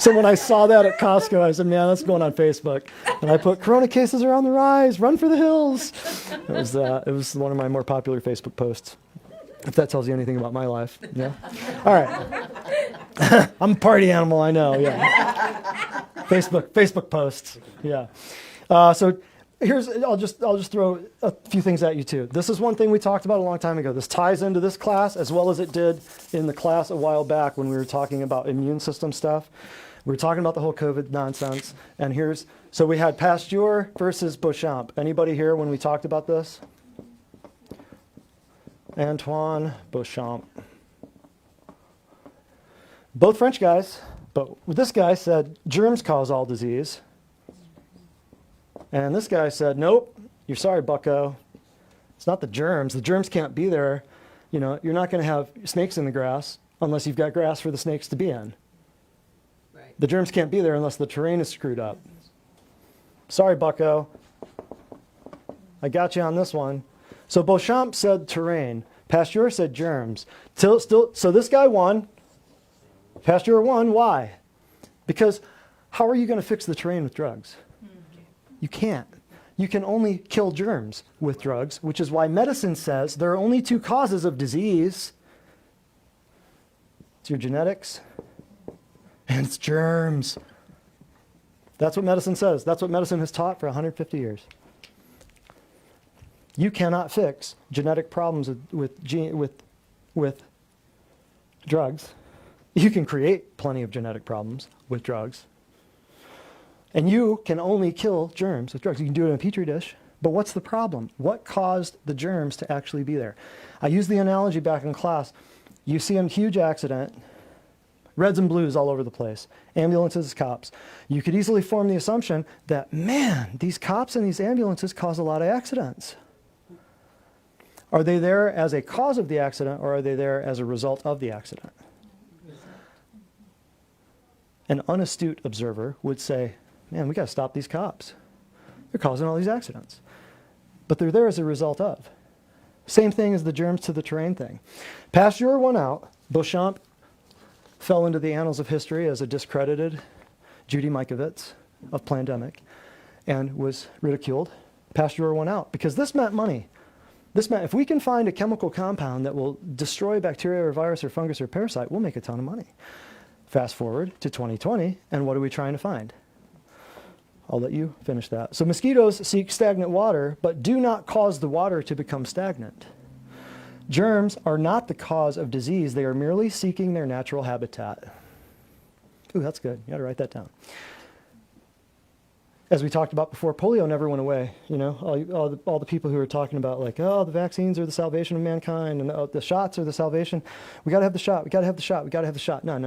So when I saw that at Costco, I said, man, that's going on Facebook. And I put, Corona cases are on the rise, run for the hills. It was one of my more popular Facebook posts, if that tells you anything about my life. Yeah. All right. I'm a party animal, I know, yeah. Facebook posts, yeah. So here's, I'll just throw a few things at you too. This is one thing we talked about a long time ago. This ties into this class as well as it did in the class a while back when we were talking about immune system stuff. We were talking about the whole COVID nonsense. And so we had Pasteur versus Beauchamp. Anybody here when we talked about this? Antoine Beauchamp. Both French guys, but this guy said germs cause all disease. And this guy said, nope, you're sorry, bucko. It's not the germs. The germs can't be there. You know, you're not going to have snakes in the grass unless you've got grass for the snakes to be in. Right. The germs can't be there unless the terrain is screwed up. Sorry, bucko. I got you on this one. So Beauchamp said terrain. Pasteur said germs. So this guy won. Pasteur won. Why? Because how are you going to fix the terrain with drugs? You can't. You can only kill germs with drugs, which is why medicine says there are only two causes of disease. It's your genetics and it's germs. That's what medicine says. That's what medicine has taught for 150 years. You cannot fix genetic problems with drugs. You can create plenty of genetic problems with drugs. And you can only kill germs with drugs. You can do it in a petri dish, but what's the problem? What caused the germs to actually be there? I used the analogy back in class. You see a huge accident, reds and blues all over the place, ambulances, cops. You could easily form the assumption that, man, these cops and these ambulances cause a lot of accidents. Are they there as a cause of the accident, or are they there as a result of the accident? An unastute observer would say, man, we got to stop these cops. They're causing all these accidents. But they're there as a result of. Same thing as the germs to the terrain thing. Pasteur won out. Beauchamp fell into the annals of history as a discredited Judy Mikovits of pandemic and was ridiculed. Pasteur won out because this meant money. This meant if we can find a chemical compound that will destroy bacteria or virus or fungus or parasite, we'll make a ton of money. Fast forward to 2020, and what are we trying to find? I'll let you finish that. So mosquitoes seek stagnant water, but do not cause the water to become stagnant. Germs are not the cause of disease. They are merely seeking their natural habitat. Ooh, that's good. You got to write that down. As we talked about before, polio never went away. You know, all the people who are talking about like, oh, the vaccines are the salvation of mankind, and the shots are the salvation. We got to have the shot. We got to have the shot. We got to have the shot. No.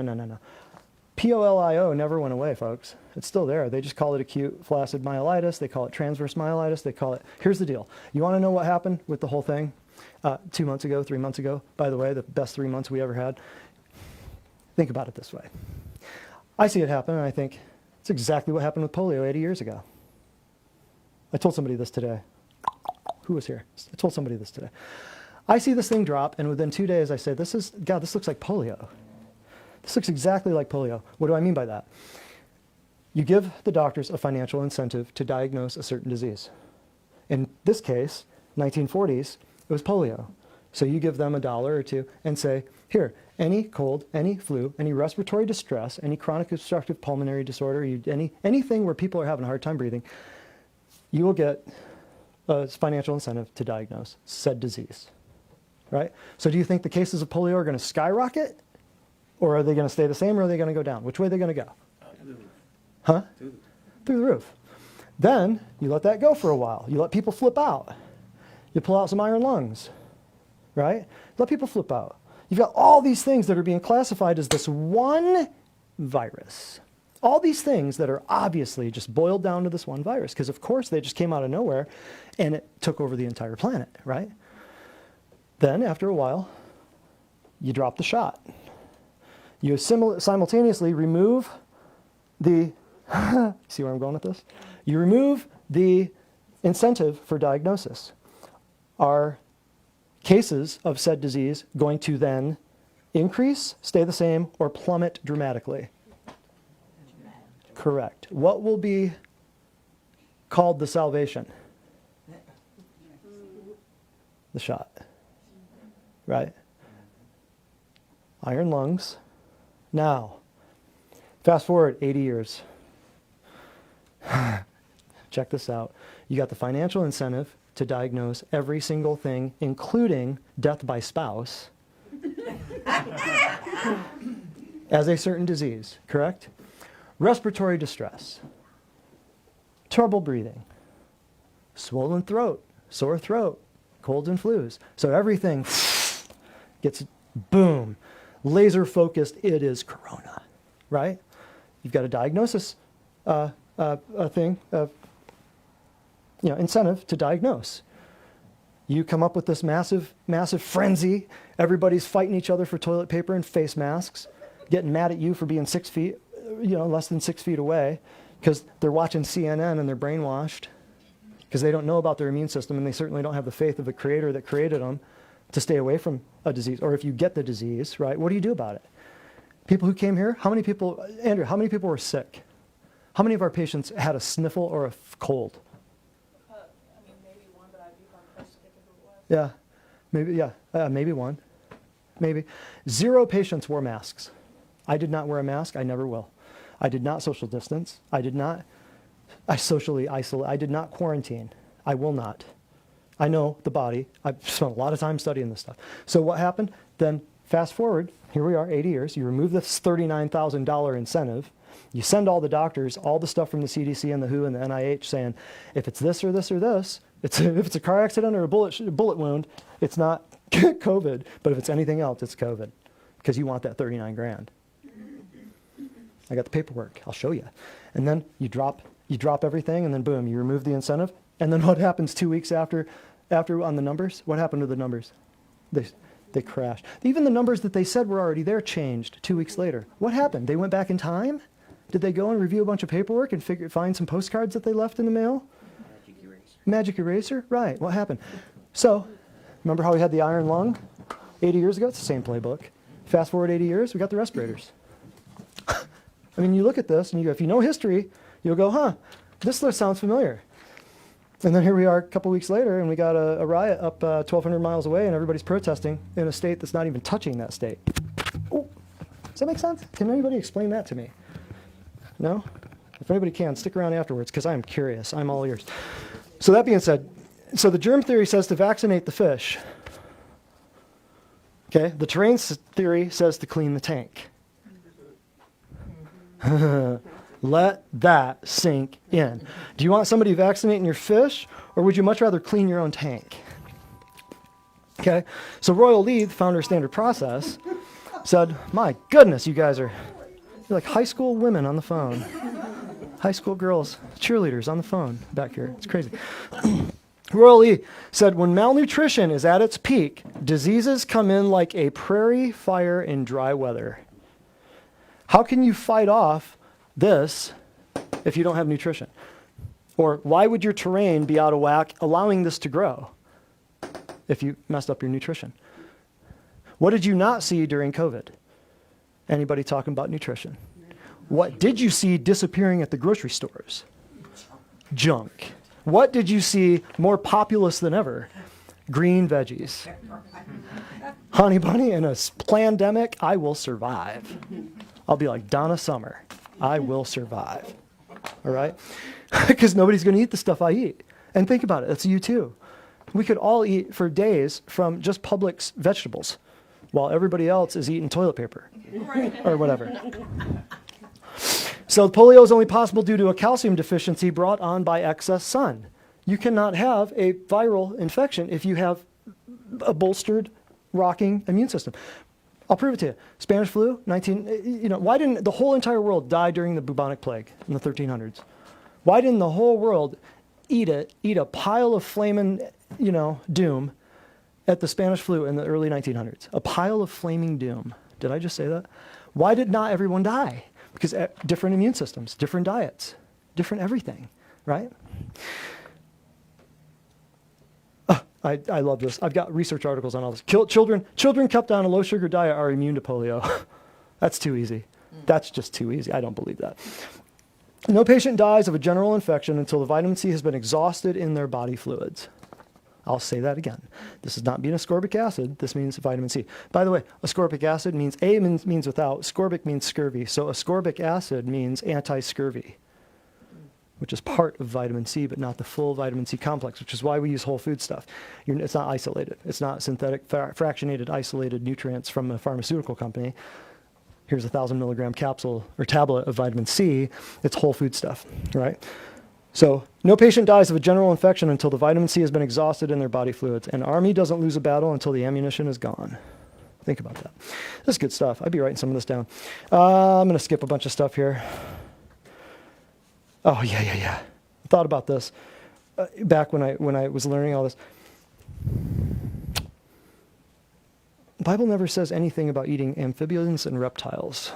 Polio never went away, folks. It's still there. They just call it acute flaccid myelitis. They call it transverse myelitis. They call it, here's the deal. You want to know what happened with the whole thing 2 months ago, 3 months ago? By the way, the best 3 months we ever had. Think about it this way. I see it happen, and I think it's exactly what happened with polio 80 years ago. I told somebody this today. Who was here? I told somebody this today. I see this thing drop, and within 2 days I say, this looks like polio. This looks exactly like polio. What do I mean by that? You give the doctors a financial incentive to diagnose a certain disease. In this case, 1940s, it was polio. So you give them $1 or $2 and say, here, any cold, any flu, any respiratory distress, any chronic obstructive pulmonary disorder, anything where people are having a hard time breathing, you will get a financial incentive to diagnose said disease, right? So do you think the cases of polio are going to skyrocket? Or are they going to stay the same, or are they going to go down? Which way are they going to go? Huh? Through the roof. Then you let that go for a while. You let people flip out. You pull out some iron lungs, right? Let people flip out. You've got all these things that are being classified as this one virus. All these things that are obviously just boiled down to this one virus, because of course they just came out of nowhere and it took over the entire planet, right? Then after a while, you drop the shot. You simultaneously remove the, see where I'm going with this? You remove the incentive for diagnosis. Are cases of said disease going to then increase, stay the same, or plummet dramatically? Correct. What will be called the salvation? The shot. Right? Iron lungs. Now, fast forward 80 years. Check this out. You got the financial incentive to diagnose every single thing, including death by spouse, as a certain disease, correct? Respiratory distress, trouble breathing, swollen throat, sore throat, colds and flus. So everything gets, boom, laser focused, it is corona, right? You've got a diagnosis incentive to diagnose. You come up with this massive frenzy. Everybody's fighting each other for toilet paper and face masks, getting mad at you for being 6 feet, less than 6 feet away, because they're watching CNN and they're brainwashed, because they don't know about their immune system, and they certainly don't have the faith of the creator that created them to stay away from a disease. Or if you get the disease, right, what do you do about it? People who came here, Andrew, how many people were sick? How many of our patients had a sniffle or a cold? Maybe one, but I'd be hard-pressed to think of who it was. Maybe one. Maybe. 0 patients wore masks. I did not wear a mask. I never will. I did not social distance. I socially isolate. I did not quarantine. I will not. I know the body. I've spent a lot of time studying this stuff. So what happened? Then fast forward, here we are, 80 years. You remove this $39,000 incentive. You send all the doctors, all the stuff from the CDC and the WHO and the NIH saying, if it's this or this or this, if it's a car accident or a bullet wound, it's not COVID. But if it's anything else, it's COVID, because you want that 39 grand. I got the paperwork. I'll show you. And then you drop everything, and then boom, you remove the incentive. And then what happens 2 weeks after on the numbers? What happened to the numbers? They crashed. Even the numbers that they said were already there changed 2 weeks later. What happened? They went back in time? Did they go and review a bunch of paperwork and find some postcards that they left in the mail? Magic eraser. Magic eraser? Right. What happened? So, remember how we had the iron lung 80 years ago? It's the same playbook. Fast forward 80 years, we got the respirators. I mean, you look at this, and if you know history, you'll go, this sounds familiar. And then here we are a couple weeks later, and we got a riot up 1,200 miles away, and everybody's protesting in a state that's not even touching that state. Oh, does that make sense? Can anybody explain that to me? No? If anybody can, stick around afterwards, because I'm curious. I'm all ears. So that being said, so the germ theory says to vaccinate the fish. Okay? The terrain theory says to clean the tank. Let that sink in. Do you want somebody vaccinating your fish, or would you much rather clean your own tank? Okay? So Royal Lee, the founder of Standard Process, said, my goodness, you guys you're like high school women on the phone. High school girls, cheerleaders on the phone back here. It's crazy. Royal Lee said, when malnutrition is at its peak, diseases come in like a prairie fire in dry weather. How can you fight off this if you don't have nutrition? Or why would your terrain be out of whack allowing this to grow if you messed up your nutrition? What did you not see during COVID? Anybody talking about nutrition? What did you see disappearing at the grocery stores? Junk. What did you see more populous than ever? Green veggies. Honey bunny, in a plandemic, I will survive. I'll be like Donna Summer. I will survive. All right? Because nobody's going to eat the stuff I eat. And think about it. That's you too. We could all eat for days from just Publix vegetables while everybody else is eating toilet paper or whatever. So polio is only possible due to a calcium deficiency brought on by excess sun. You cannot have a viral infection if you have a rocking immune system. I'll prove it to you. Spanish flu, why didn't the whole entire world die during the bubonic plague in the 1300s? Why didn't the whole world eat a pile of flaming, doom at the Spanish flu in the early 1900s? A pile of flaming doom. Did I just say that? Why did not everyone die? Because different immune systems, different diets, different everything, right? I love this. I've got research articles on all this. Children kept on a low sugar diet are immune to polio. That's too easy. That's just too easy. I don't believe that. No patient dies of a general infection until the vitamin C has been exhausted in their body fluids. I'll say that again. This is not being ascorbic acid. This means vitamin C. By the way, ascorbic acid means means without. Ascorbic means scurvy. So ascorbic acid means anti-scurvy, which is part of vitamin C, but not the full vitamin C complex, which is why we use whole food stuff. It's not isolated. It's not synthetic, fractionated, isolated nutrients from a pharmaceutical company. Here's a 1,000 milligram capsule or tablet of vitamin C. It's whole food stuff, right? So no patient dies of a general infection until the vitamin C has been exhausted in their body fluids. An army doesn't lose a battle until the ammunition is gone. Think about that. This is good stuff. I'd be writing some of this down. I'm going to skip a bunch of stuff here. Oh, yeah. I thought about this back when I was learning all this. The Bible never says anything about eating amphibians and reptiles.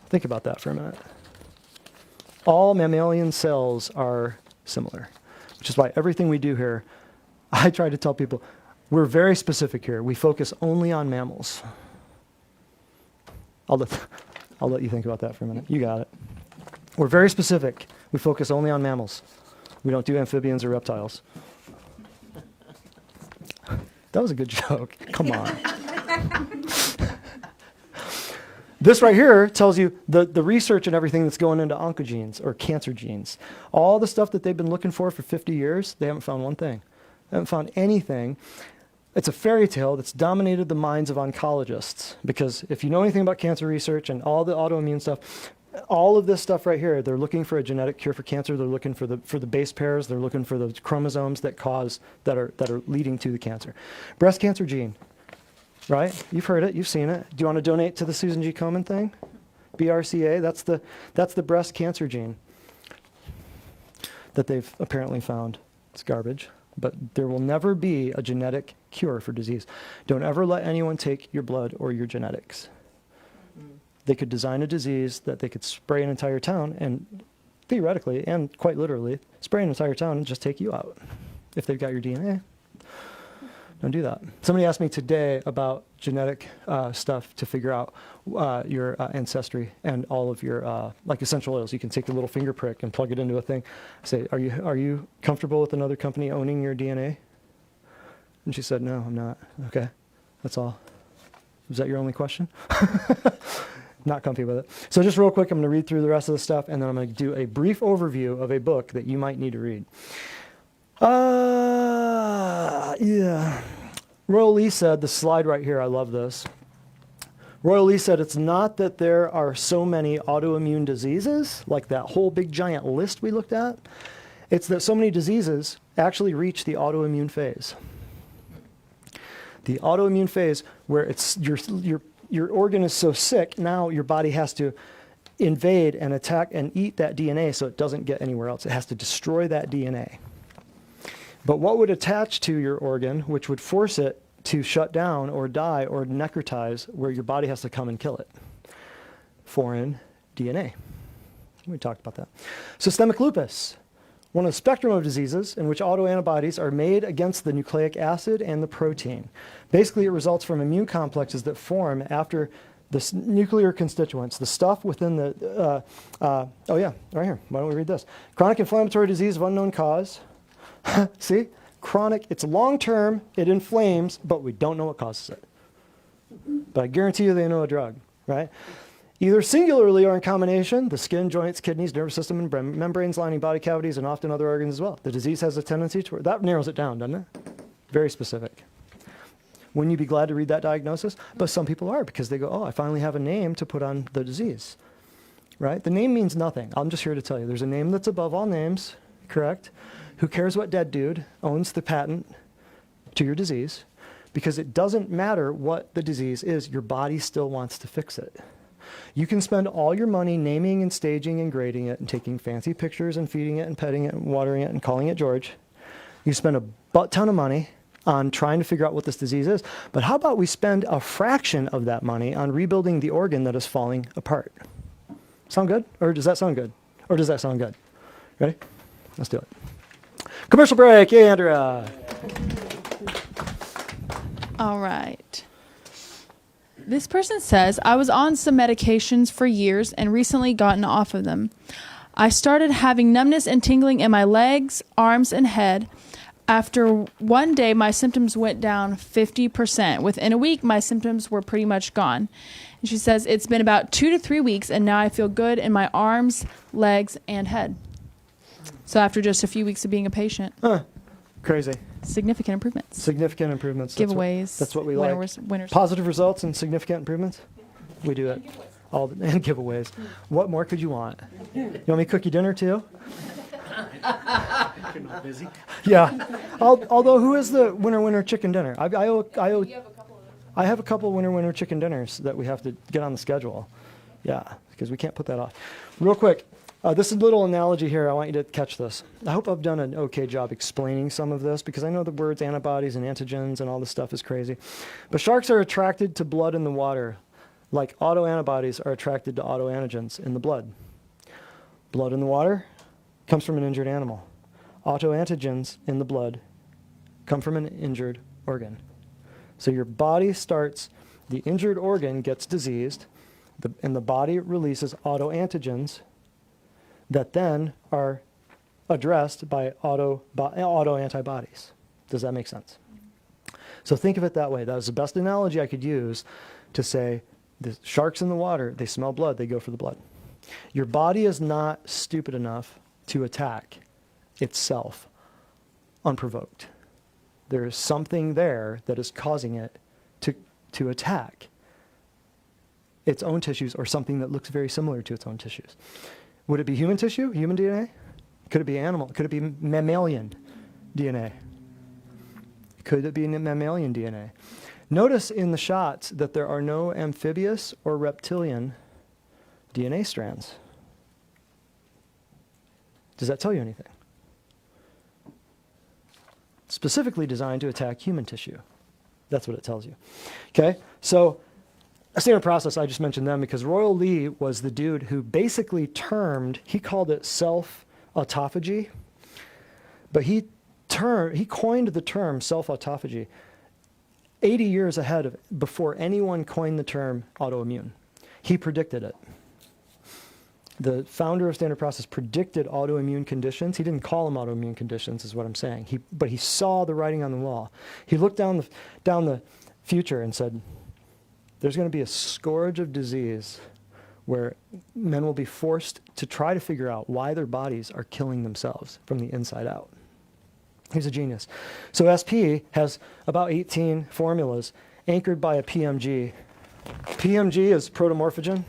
Think about that for a minute. All mammalian cells are similar, which is why everything we do here, I try to tell people, we're very specific here. We focus only on mammals. I'll let you think about that for a minute. You got it. We're very specific. We focus only on mammals. We don't do amphibians or reptiles. That was a good joke. Come on. This right here tells you the research and everything that's going into oncogenes or cancer genes. All the stuff that they've been looking for 50 years, they haven't found one thing. They haven't found anything. It's a fairy tale that's dominated the minds of oncologists, because if you know anything about cancer research and all the autoimmune stuff, all of this stuff right here, they're looking for a genetic cure for cancer. They're looking for the base pairs. They're looking for the chromosomes that are leading to the cancer. Breast cancer gene. Right? You've heard it. You've seen it. Do you want to donate to the Susan G. Komen thing? BRCA, that's the breast cancer gene that they've apparently found. It's garbage. But there will never be a genetic cure for disease. Don't ever let anyone take your blood or your genetics. They could design a disease that they could spray an entire town and theoretically and quite literally spray an entire town and just take you out if they've got your DNA. Don't do that. Somebody asked me today about genetic stuff to figure out your ancestry and all of your like essential oils. You can take a little finger prick and plug it into a thing. Say, are you comfortable with another company owning your DNA? And she said, no, I'm not. Okay, that's all. Was that your only question? Not comfy with it. So just real quick, I'm going to read through the rest of the stuff, and then I'm going to do a brief overview of a book that you might need to read. Yeah. Royal Lee said, the slide right here, I love this. Royal Lee said, it's not that there are so many autoimmune diseases, like that whole big giant list we looked at. It's that so many diseases actually reach the autoimmune phase. The autoimmune phase where it's your organ is so sick, now your body has to invade and attack and eat that DNA so it doesn't get anywhere else. It has to destroy that DNA. But what would attach to your organ, which would force it to shut down or die or necrotize, where your body has to come and kill it? Foreign DNA. We talked about that. Systemic lupus, one of the spectrum of diseases in which autoantibodies are made against the nucleic acid and the protein. Basically, it results from immune complexes that form after the nuclear constituents, the stuff within the, oh yeah, right here. Why don't we read this? Chronic inflammatory disease of unknown cause. See? Chronic, it's long-term, it inflames, but we don't know what causes it. But I guarantee you they know a drug, right? Either singularly or in combination, the skin, joints, kidneys, nervous system, and membranes lining body cavities, and often other organs as well. The disease has a tendency to, that narrows it down, doesn't it? Very specific. Wouldn't you be glad to read that diagnosis? But some people are, because they go, oh, I finally have a name to put on the disease, right? The name means nothing. I'm just here to tell you. There's a name that's above all names, correct? Who cares what dead dude owns the patent to your disease? Because it doesn't matter what the disease is, your body still wants to fix it. You can spend all your money naming and staging and grading it and taking fancy pictures and feeding it and petting it and watering it and calling it George. You spend a butt ton of money on trying to figure out what this disease is. But how about we spend a fraction of that money on rebuilding the organ that is falling apart? Sound good? Or does that sound good? Or does that sound good? Ready? Let's do it. Commercial break. Yay, Andrea. All right. This person says, I was on some medications for years and recently gotten off of them. I started having numbness and tingling in my legs, arms, and head. After one day, my symptoms went down 50%. Within a week, my symptoms were pretty much gone. And she says, it's been about 2 to 3 weeks, and now I feel good in my arms, legs, and head. So after just a few weeks of being a patient, Crazy. significant improvements. Significant improvements. Giveaways. That's what we like. Winners. Positive results and significant improvements. We do it. And giveaways. What more could you want? You want me to cook you dinner too? You're not busy. Yeah. Although, who is the winner chicken dinner? I have a couple winner chicken dinners that we have to get on the schedule. Yeah, because we can't put that off. Real quick, this is a little analogy here. I want you to catch this. I hope I've done an okay job explaining some of this, because I know the words antibodies and antigens and all this stuff is crazy. But sharks are attracted to blood in the water, like autoantibodies are attracted to autoantigens in the blood. Blood in the water comes from an injured animal. Autoantigens in the blood come from an injured organ. So your body starts, the injured organ gets diseased, and the body releases autoantigens that then are addressed by autoantibodies. Does that make sense? So think of it that way. That was the best analogy I could use to say the sharks in the water, they smell blood, they go for the blood. Your body is not stupid enough to attack itself unprovoked. There is something there that is causing it to attack its own tissues, or something that looks very similar to its own tissues. Would it be human tissue, human DNA? Could it be animal? Could it be mammalian DNA? Could it be mammalian DNA? Notice in the shots that there are no amphibious or reptilian DNA strands. Does that tell you anything? Specifically designed to attack human tissue. That's what it tells you. Okay, so standard process, I just mentioned them because Royal Lee was the dude who basically he called it self-autophagy, but he coined the term self-autophagy 80 years before anyone coined the term autoimmune. He predicted it. The founder of Standard Process predicted autoimmune conditions. He didn't call them autoimmune conditions, is what I'm saying. But he saw the writing on the wall. He looked down the future and said, there's going to be a scourge of disease where men will be forced to try to figure out why their bodies are killing themselves from the inside out. He's a genius. So SP has about 18 formulas anchored by a PMG. PMG is protomorphogen.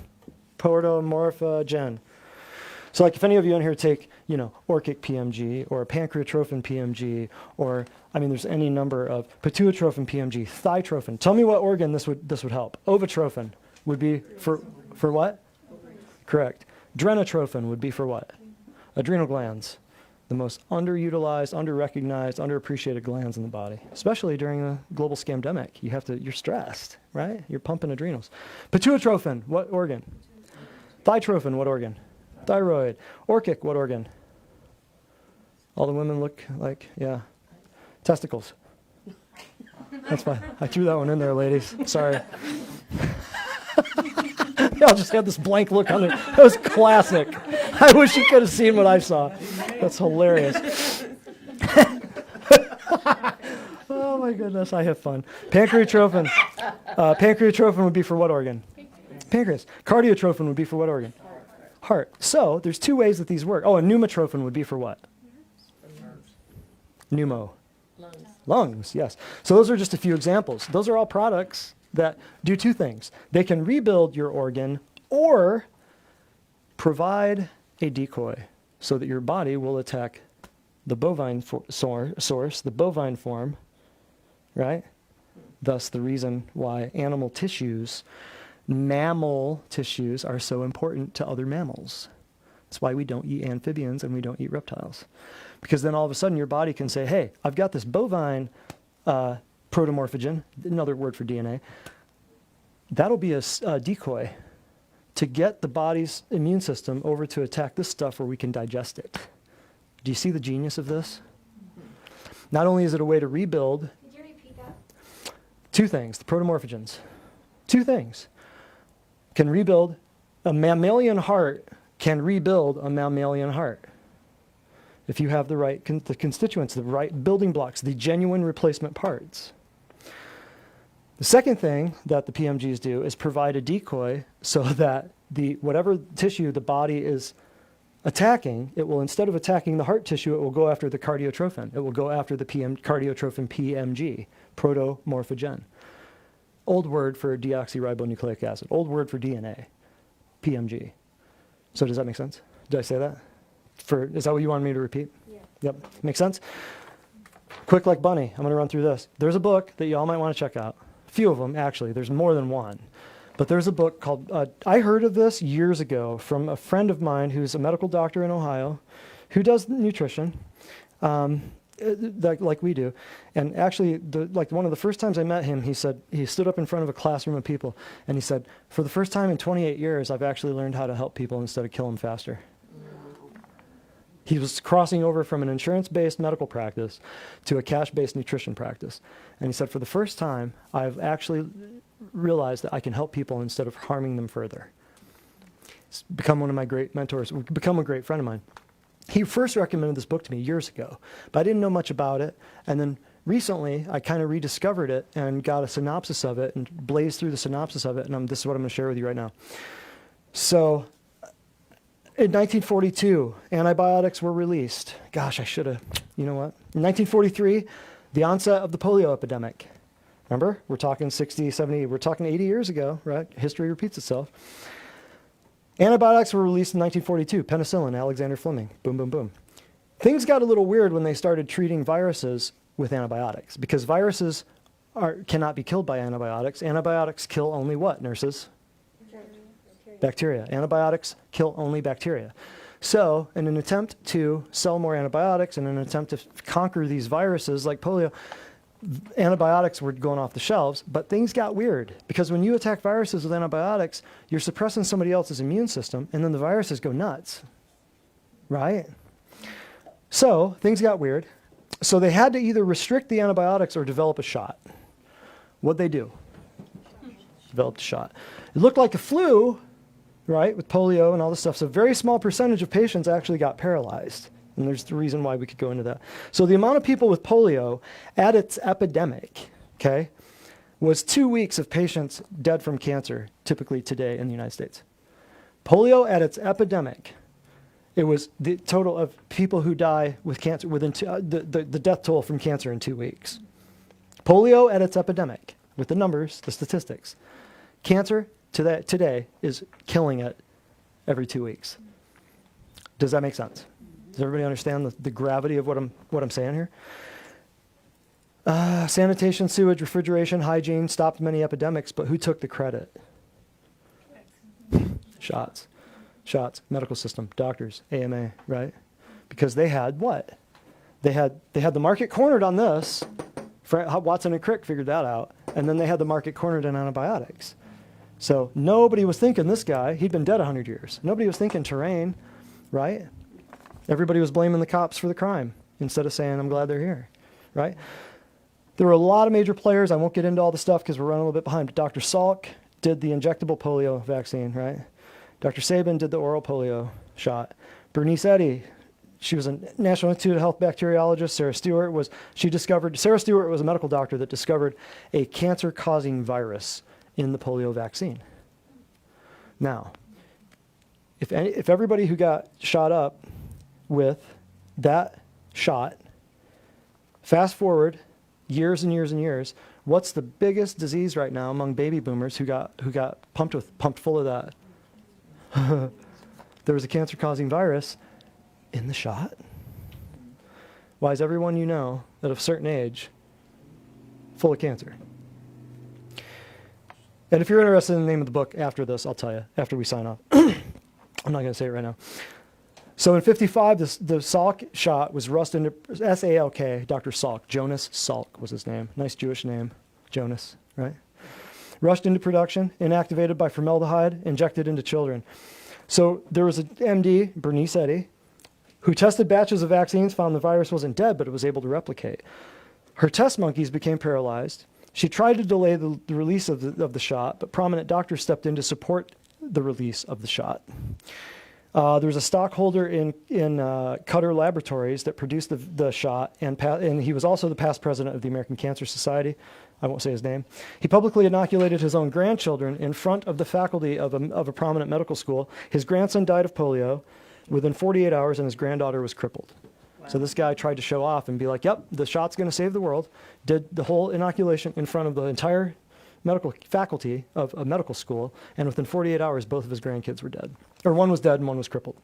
So like if any of you in here take, orchic PMG or pancreatrophin PMG, or, there's any number of pituitrophin PMG, thightrophin. Tell me what organ this would help. Ovotrophin would be for what? Correct. Drenotrophin would be for what? Adrenal glands. The most underutilized, underrecognized, underappreciated glands in the body, especially during the global scamdemic. You're stressed, right? You're pumping adrenals. Pituitrophin, what organ? Thightrophin, what organ? Thyroid. Orchic, what organ? All the women look like, yeah. Testicles. That's fine. I threw that one in there, ladies. Sorry. Y'all just had this blank look on there. That was classic. I wish you could have seen what I saw. That's hilarious. Oh my goodness, I have fun. Pancreatrophin. Pancreatrophin would be for what organ? Pancreas. Cardiotrophin would be for what organ? Heart. So there's two ways that these work. Oh, and pneumotrophin would be for what? Pneumo. Lungs, yes. So those are just a few examples. Those are all products that do two things. They can rebuild your organ or provide a decoy so that your body will attack the bovine source, the bovine form, right? Thus the reason why mammal tissues are so important to other mammals. That's why we don't eat amphibians and we don't eat reptiles. Because then all of a sudden your body can say, hey, I've got this bovine protomorphogen, another word for DNA. That'll be a decoy to get the body's immune system over to attack this stuff where we can digest it. Do you see the genius of this? Not only is it a way to rebuild, Could you repeat that? two things, the protomorphogens. Two things. Can rebuild, a mammalian heart can rebuild a mammalian heart. If you have the right the constituents, the right building blocks, the genuine replacement parts. The second thing that the PMGs do is provide a decoy so that whatever tissue the body is attacking, it will, instead of attacking the heart tissue, it will go after the cardiotrophin. It will go after the cardiotrophin PMG, protomorphogen. Old word for deoxyribonucleic acid. Old word for DNA, PMG. So does that make sense? Did I say that? Is that what you wanted me to repeat? Yeah. Yep. Make sense? Quick like bunny. I'm going to run through this. There's a book that you all might want to check out. A few of them, actually. There's more than one. But there's a book called, I heard of this years ago from a friend of mine who's a medical doctor in Ohio who does nutrition, like we do. And actually, one of the first times I met him, he said, he stood up in front of a classroom of people, and he said, for the first time in 28 years, I've actually learned how to help people instead of kill them faster. He was crossing over from an insurance-based medical practice to a cash-based nutrition practice. And he said, for the first time, I've actually realized that I can help people instead of harming them further. He's become one of my great mentors, become a great friend of mine. He first recommended this book to me years ago, but I didn't know much about it. And then recently, I kind of rediscovered it and got a synopsis of it and blazed through the synopsis of it. And this is what I'm going to share with you right now. So, in 1942, antibiotics were released. Gosh, I should have, you know what? In 1943, the onset of the polio epidemic. Remember? We're talking 60, 70, we're talking 80 years ago, right? History repeats itself. Antibiotics were released in 1942. Penicillin, Alexander Fleming. Boom, boom, boom. Things got a little weird when they started treating viruses with antibiotics because viruses cannot be killed by antibiotics. Antibiotics kill only what, nurses? Bacteria. Antibiotics kill only bacteria. So, in an attempt to sell more antibiotics, in an attempt to conquer these viruses like polio, antibiotics were going off the shelves, but things got weird because when you attack viruses with antibiotics, you're suppressing somebody else's immune system, and then the viruses go nuts, right? So, things got weird. So they had to either restrict the antibiotics or develop a shot. What'd they do? Developed a shot. It looked like a flu, right, with polio and all this stuff. So a very small percentage of patients actually got paralyzed. And there's the reason why we could go into that. So the amount of people with polio at its epidemic, okay, was 2 weeks of patients dead from cancer, typically today in the United States. Polio at its epidemic, it was the total of people who die with cancer within the death toll from cancer in 2 weeks. Polio at its epidemic, with the numbers, the statistics. Cancer today is killing it every 2 weeks. Does that make sense? Does everybody understand the gravity of what I'm saying here? Sanitation, sewage, refrigeration, hygiene stopped many epidemics, but who took the credit? Shots, medical system, doctors, AMA, right? Because they had what? They had the market cornered on this. Watson and Crick figured that out, and then they had the market cornered in antibiotics. So nobody was thinking this guy, he'd been dead 100 years. Nobody was thinking terrain, right? Everybody was blaming the cops for the crime instead of saying, I'm glad they're here, right? There were a lot of major players. I won't get into all the stuff because we're running a little bit behind. Dr. Salk did the injectable polio vaccine, right? Dr. Sabin did the oral polio shot. Bernice Eddy, she was a National Institute of Health bacteriologist. Sarah Stewart was a medical doctor that discovered a cancer-causing virus in the polio vaccine. Now, if everybody who got shot up with that shot, fast forward years and years and years, what's the biggest disease right now among baby boomers who got pumped full of that? There was a cancer-causing virus in the shot. Why is everyone you know at a certain age full of cancer? And if you're interested in the name of the book after this, I'll tell you after we sign off. I'm not going to say it right now. So in 55, the Salk shot was rushed into S-A-L-K, Dr. Salk. Jonas Salk was his name. Nice Jewish name, Jonas, right? Rushed into production, inactivated by formaldehyde, injected into children. So there was an MD, Bernice Eddy, who tested batches of vaccines, found the virus wasn't dead, but it was able to replicate. Her test monkeys became paralyzed. She tried to delay the release of the shot, but prominent doctors stepped in to support the release of the shot. There was a stockholder in Cutter Laboratories that produced the shot, and he was also the past president of the American Cancer Society. I won't say his name. He publicly inoculated his own grandchildren in front of the faculty of a prominent medical school. His grandson died of polio within 48 hours, and his granddaughter was crippled. So this guy tried to show off and be like, yep, the shot's going to save the world, did the whole inoculation in front of the entire medical faculty of a medical school, and within 48 hours, both of his grandkids were dead. Or one was dead and one was crippled.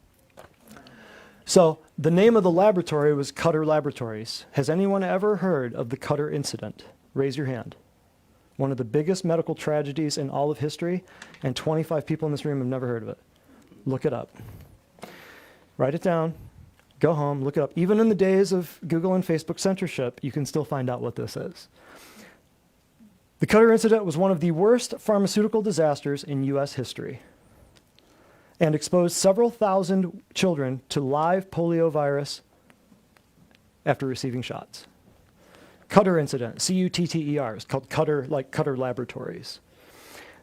So the name of the laboratory was Cutter Laboratories. Has anyone ever heard of the Cutter incident? Raise your hand. One of the biggest medical tragedies in all of history, and 25 people in this room have never heard of it. Look it up. Write it down. Go home, look it up. Even in the days of Google and Facebook censorship, you can still find out what this is. The Cutter incident was one of the worst pharmaceutical disasters in U.S. history and exposed several thousand children to live polio virus after receiving shots. Cutter incident, C-U-T-T-E-R, it's called Cutter, like Cutter Laboratories.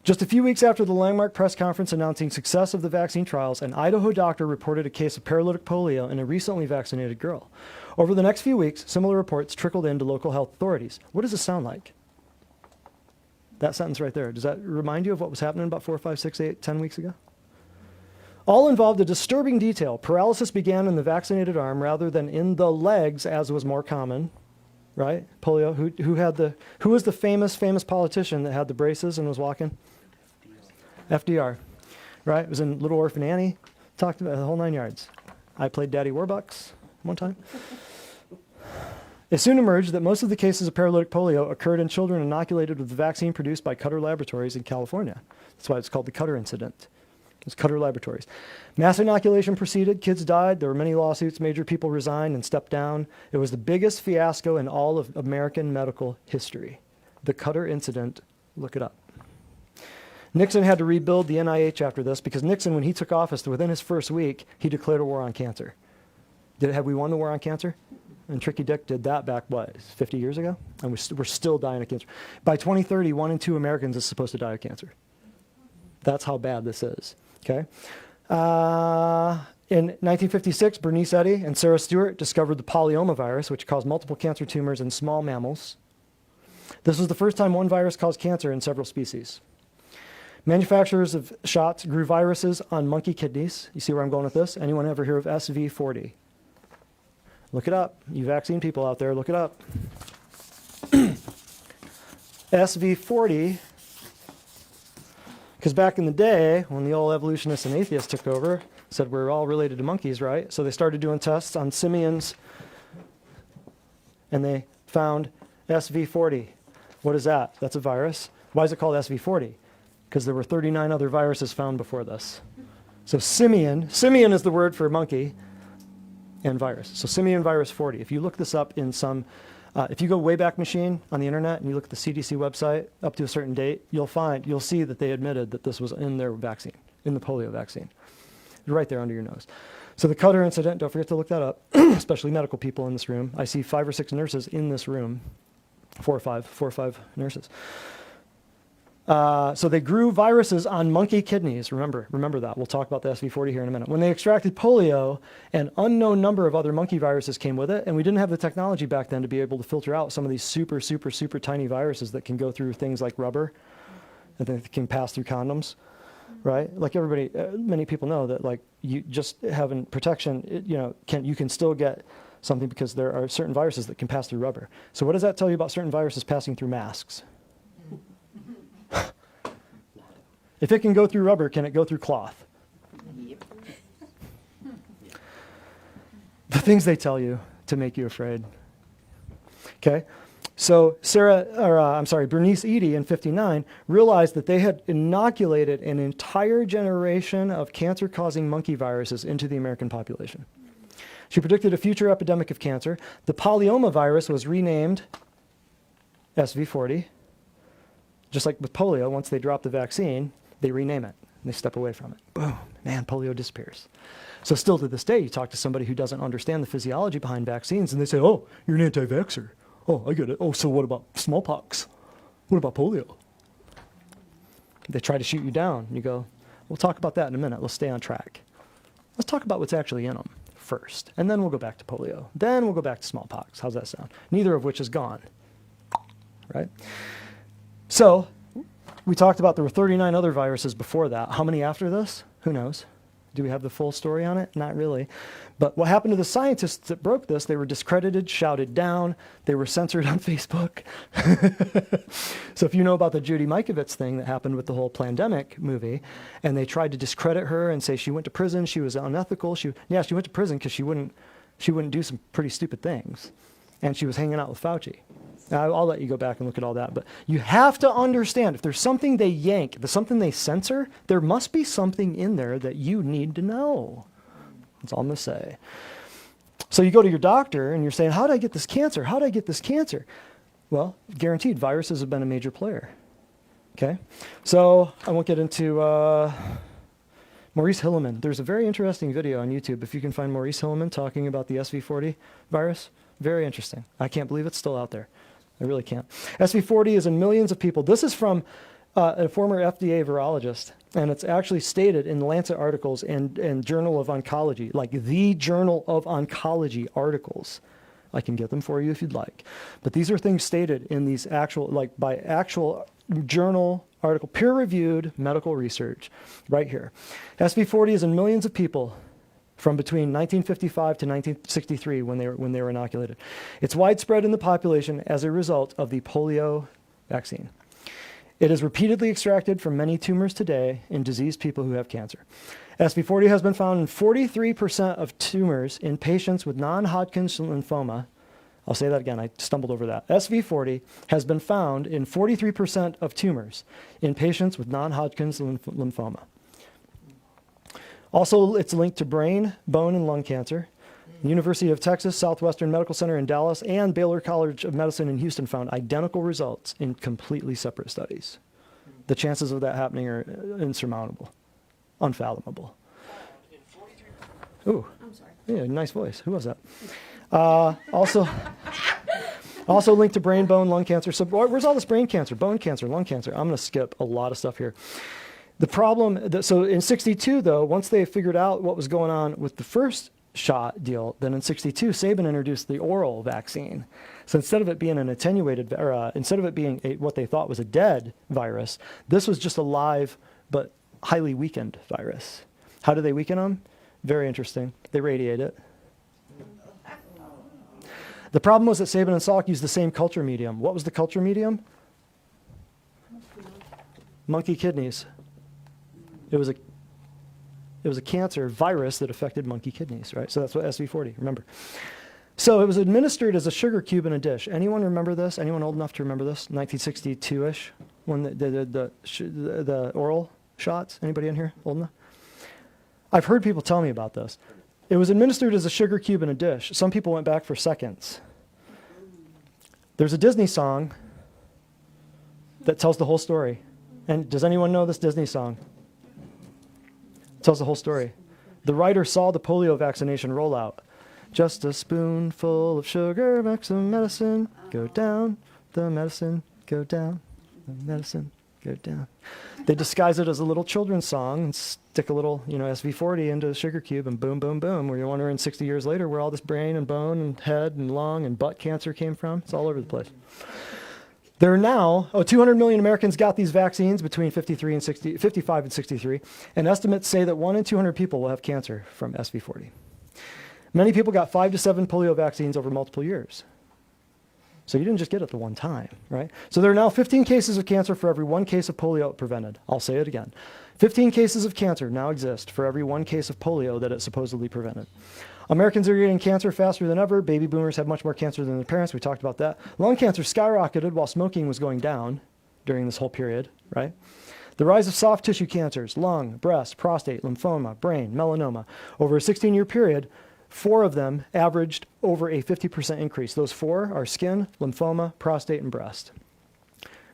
Just a few weeks after the landmark press conference announcing success of the vaccine trials, an Idaho doctor reported a case of paralytic polio in a recently vaccinated girl. Over the next few weeks, similar reports trickled into local health authorities. What does this sound like? That sentence right there. Does that remind you of what was happening about 4, 5, 6, 8, 10 weeks ago? All involved a disturbing detail. Paralysis began in the vaccinated arm rather than in the legs, as was more common. Right? Polio. Who was the famous politician that had the braces and was walking? FDR. Right? It was in Little Orphan Annie. Talked about the whole 9 yards. I played Daddy Warbucks one time. It soon emerged that most of the cases of paralytic polio occurred in children inoculated with the vaccine produced by Cutter Laboratories in California. That's why it's called the Cutter incident. It's Cutter Laboratories. Mass inoculation proceeded. Kids died. There were many lawsuits. Major people resigned and stepped down. It was the biggest fiasco in all of American medical history. The Cutter incident, look it up. Nixon had to rebuild the NIH after this because Nixon, when he took office, within his first week, he declared a war on cancer. Have we won the war on cancer? And Tricky Dick did that back, 50 years ago? And we're still dying of cancer. By 2030, 1 in 2 Americans is supposed to die of cancer. That's how bad this is. Okay. In 1956, Bernice Eddy and Sarah Stewart discovered the polyoma virus, which caused multiple cancer tumors in small mammals. This was the first time one virus caused cancer in several species. Manufacturers of shots grew viruses on monkey kidneys. You see where I'm going with this? Anyone ever hear of SV40? Look it up. You vaccine people out there, look it up. SV40, because back in the day, when the old evolutionists and atheists took over, said we're all related to monkeys, right? So they started doing tests on simians, and they found SV40. What is that? That's a virus. Why is it called SV40? Because there were 39 other viruses found before this. So simian is the word for monkey and virus. So simian virus 40. If you look this up in some, if you go Wayback Machine on the internet and you look at the CDC website up to a certain date, you'll see that they admitted that this was in their vaccine, in the polio vaccine. Right there under your nose. So the Cutter incident, don't forget to look that up, especially medical people in this room. I see 5 or 6 nurses in this room, 4 or 5 nurses. So they grew viruses on monkey kidneys. Remember that. We'll talk about the SV40 here in a minute. When they extracted polio, an unknown number of other monkey viruses came with it, and we didn't have the technology back then to be able to filter out some of these super, super, super tiny viruses that can go through things like rubber and that can pass through condoms, right? Like everybody, many people know that like you just having protection, you can still get something because there are certain viruses that can pass through rubber. So what does that tell you about certain viruses passing through masks? If it can go through rubber, can it go through cloth? Yep. The things they tell you to make you afraid. Okay? So Bernice Eddy in 59 realized that they had inoculated an entire generation of cancer-causing monkey viruses into the American population. She predicted a future epidemic of cancer. The polyoma virus was renamed SV40. Just like with polio, once they drop the vaccine, they rename it, and they step away from it. Boom, man, polio disappears. So still to this day, you talk to somebody who doesn't understand the physiology behind vaccines, and they say, oh, you're an anti-vaxxer. Oh, I get it. Oh, so what about smallpox? What about polio? They try to shoot you down. You go, we'll talk about that in a minute. Let's stay on track. Let's talk about what's actually in them first, and then we'll go back to polio. Then we'll go back to smallpox. How's that sound? Neither of which is gone, right? So we talked about there were 39 other viruses before that. How many after this? Who knows? Do we have the full story on it? Not really. But what happened to the scientists that broke this? They were discredited, shouted down. They were censored on Facebook. So if you know about the Judy Mikovits thing that happened with the whole Plandemic movie, and they tried to discredit her and say she went to prison, she was unethical. She went to prison because she wouldn't do some pretty stupid things. And she was hanging out with Fauci. Now, I'll let you go back and look at all that. But you have to understand, if there's something they yank, there's something they censor, there must be something in there that you need to know. That's all I'm going to say. So you go to your doctor and you're saying, how did I get this cancer? How did I get this cancer? Well, guaranteed, viruses have been a major player. Okay? So I won't get into Maurice Hilleman. There's a very interesting video on YouTube, if you can find Maurice Hilleman talking about the SV40 virus. Very interesting. I can't believe it's still out there. I really can't. SV40 is in millions of people. This is from a former FDA virologist, and it's actually stated in the Lancet articles and Journal of Oncology, like the Journal of Oncology articles. I can get them for you if you'd like. But these are things stated in these actual, like by actual journal article, peer-reviewed medical research, right here. SV40 is in millions of people from between 1955 to 1963 when they were inoculated. It's widespread in the population as a result of the polio vaccine. It is repeatedly extracted from many tumors today in diseased people who have cancer. SV40 has been found in 43% of tumors in patients with non-Hodgkin's lymphoma. I'll say that again, I stumbled over that. SV40 has been found in 43% of tumors in patients with non-Hodgkin's lymphoma. Also, it's linked to brain, bone, and lung cancer. University of Texas Southwestern Medical Center in Dallas and Baylor College of Medicine in Houston found identical results in completely separate studies. The chances of that happening are insurmountable, unfathomable. Ooh, I'm sorry. yeah, nice voice. Who was that? Also linked to brain, bone, lung cancer. So where's all this brain cancer, bone cancer, lung cancer? I'm going to skip a lot of stuff here. The problem, so in 62, though, once they figured out what was going on with the first shot deal, then in 62, Sabin introduced the oral vaccine. So instead of it being an attenuated, or instead of it being what they thought was a dead virus, this was just a live but highly weakened virus. How do they weaken them? Very interesting. They radiate it. The problem was that Sabin and Salk used the same culture medium. What was the culture medium? Monkey kidneys. It was a cancer virus that affected monkey kidneys, right? So that's what SV40, remember. So it was administered as a sugar cube in a dish. Anyone remember this? Anyone old enough to remember this? 1962-ish, when they did the oral shots. Anybody in here old enough? I've heard people tell me about this. It was administered as a sugar cube in a dish. Some people went back for seconds. There's a Disney song that tells the whole story. And does anyone know this Disney song? It tells the whole story. The writer saw the polio vaccination rollout. Just a spoonful of sugar makes the medicine go down, the medicine go down, the medicine go down. They disguise it as a little children's song and stick a little, SV40 into a sugar cube and boom, boom, boom. Where you're wondering 60 years later where all this brain and bone and head and lung and butt cancer came from. It's all over the place. There are now, 200 million Americans got these vaccines between 55 and 63, and estimates say that 1 in 200 people will have cancer from SV40. Many people got 5 to 7 polio vaccines over multiple years. So you didn't just get it the one time, right? So there are now 15 cases of cancer for every 1 case of polio prevented. I'll say it again. 15 cases of cancer now exist for every 1 case of polio that it supposedly prevented. Americans are getting cancer faster than ever. Baby boomers have much more cancer than their parents. We talked about that. Lung cancer skyrocketed while smoking was going down during this whole period, right? The rise of soft tissue cancers, lung, breast, prostate, lymphoma, brain, melanoma. Over a 16-year period, 4 of them averaged over a 50% increase. Those 4 are skin, lymphoma, prostate, and breast.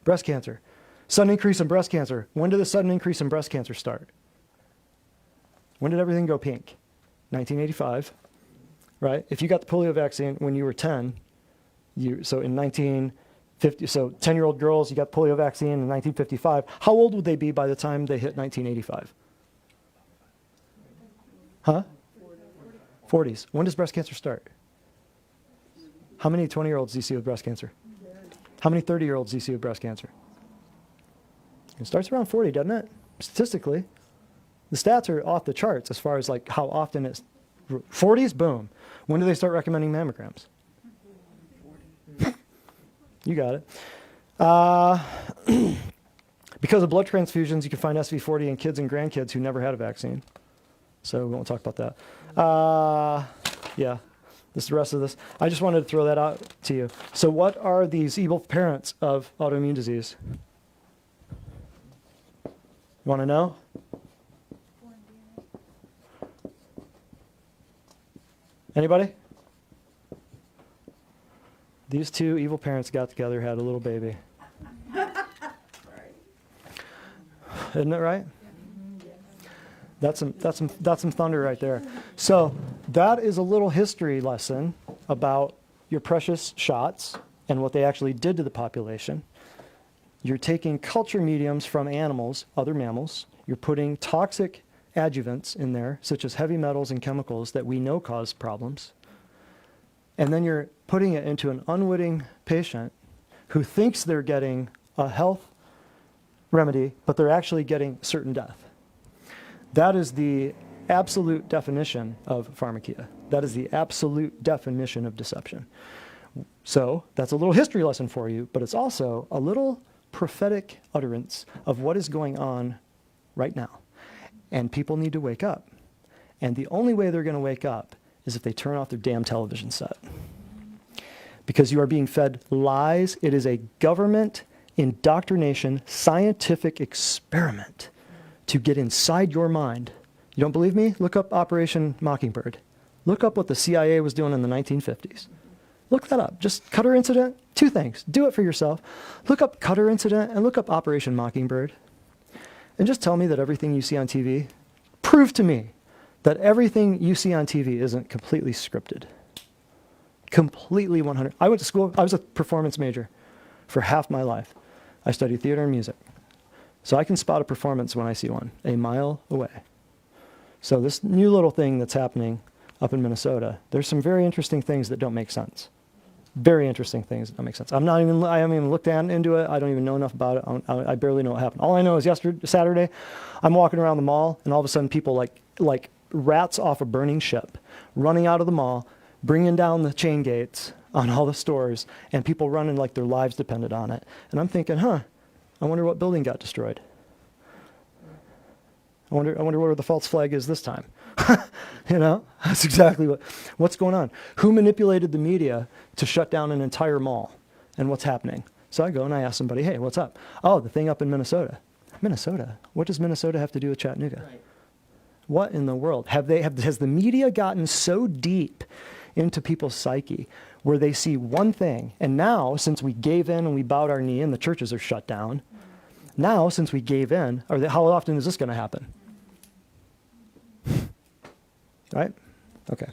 Breast cancer. Sudden increase in breast cancer. When did the sudden increase in breast cancer start? When did everything go pink? 1985, right? If you got the polio vaccine when you were 10, so in 19 So 10-year-old girls, you got polio vaccine in 1955. How old would they be by the time they hit 1985? Huh? 40s. When does breast cancer start? How many 20-year-olds do you see with breast cancer? How many 30-year-olds do you see with breast cancer? It starts around 40, doesn't it? Statistically. The stats are off the charts as far as like how often it's 40s, boom. When do they start recommending mammograms? You got it. Because of blood transfusions, you can find SV40 in kids and grandkids who never had a vaccine. So we won't talk about that. Yeah, this is the rest of this. I just wanted to throw that out to you. So what are these evil parents of autoimmune disease? You want to know? Anybody? These two evil parents got together, had a little baby. Isn't it right? That's some thunder right there. So that is a little history lesson about your precious shots and what they actually did to the population. You're taking culture mediums from animals, other mammals. You're putting toxic adjuvants in there, such as heavy metals and chemicals that we know cause problems. And then you're putting it into an unwitting patient who thinks they're getting a health remedy, but they're actually getting certain death. That is the absolute definition of pharmakia. That is the absolute definition of deception. So that's a little history lesson for you, but it's also a little prophetic utterance of what is going on right now. And people need to wake up. And the only way they're going to wake up is if they turn off their damn television set. Because you are being fed lies. It is a government indoctrination, scientific experiment to get inside your mind. You don't believe me? Look up Operation Mockingbird. Look up what the CIA was doing in the 1950s. Look that up. Just Cutter incident, two things. Do it for yourself. Look up Cutter incident and look up Operation Mockingbird. And just tell me that everything you see on TV, prove to me that everything you see on TV isn't completely scripted. Completely 100. I went to school, I was a performance major for half my life. I studied theater and music. So I can spot a performance when I see one, a mile away. So this new little thing that's happening up in Minnesota, there's some very interesting things that don't make sense. Very interesting things that don't make sense. I haven't even looked into it. I don't even know enough about it. I barely know what happened. All I know is Saturday, I'm walking around the mall, and all of a sudden people like rats off a burning ship, running out of the mall, bringing down the chain gates on all the stores, and people running like their lives depended on it. And I'm thinking, I wonder what building got destroyed. I wonder where the false flag is this time. You know, that's exactly what's going on. Who manipulated the media to shut down an entire mall, and what's happening? So I go and I ask somebody, hey, what's up? Oh, the thing up in Minnesota. Minnesota? What does Minnesota have to do with Chattanooga? Right. What in the world? Has the media gotten so deep into people's psyche where they see one thing, and now, since we gave in and we bowed our knee and the churches are shut down, now, since we gave in, how often is this going to happen? Right? Okay.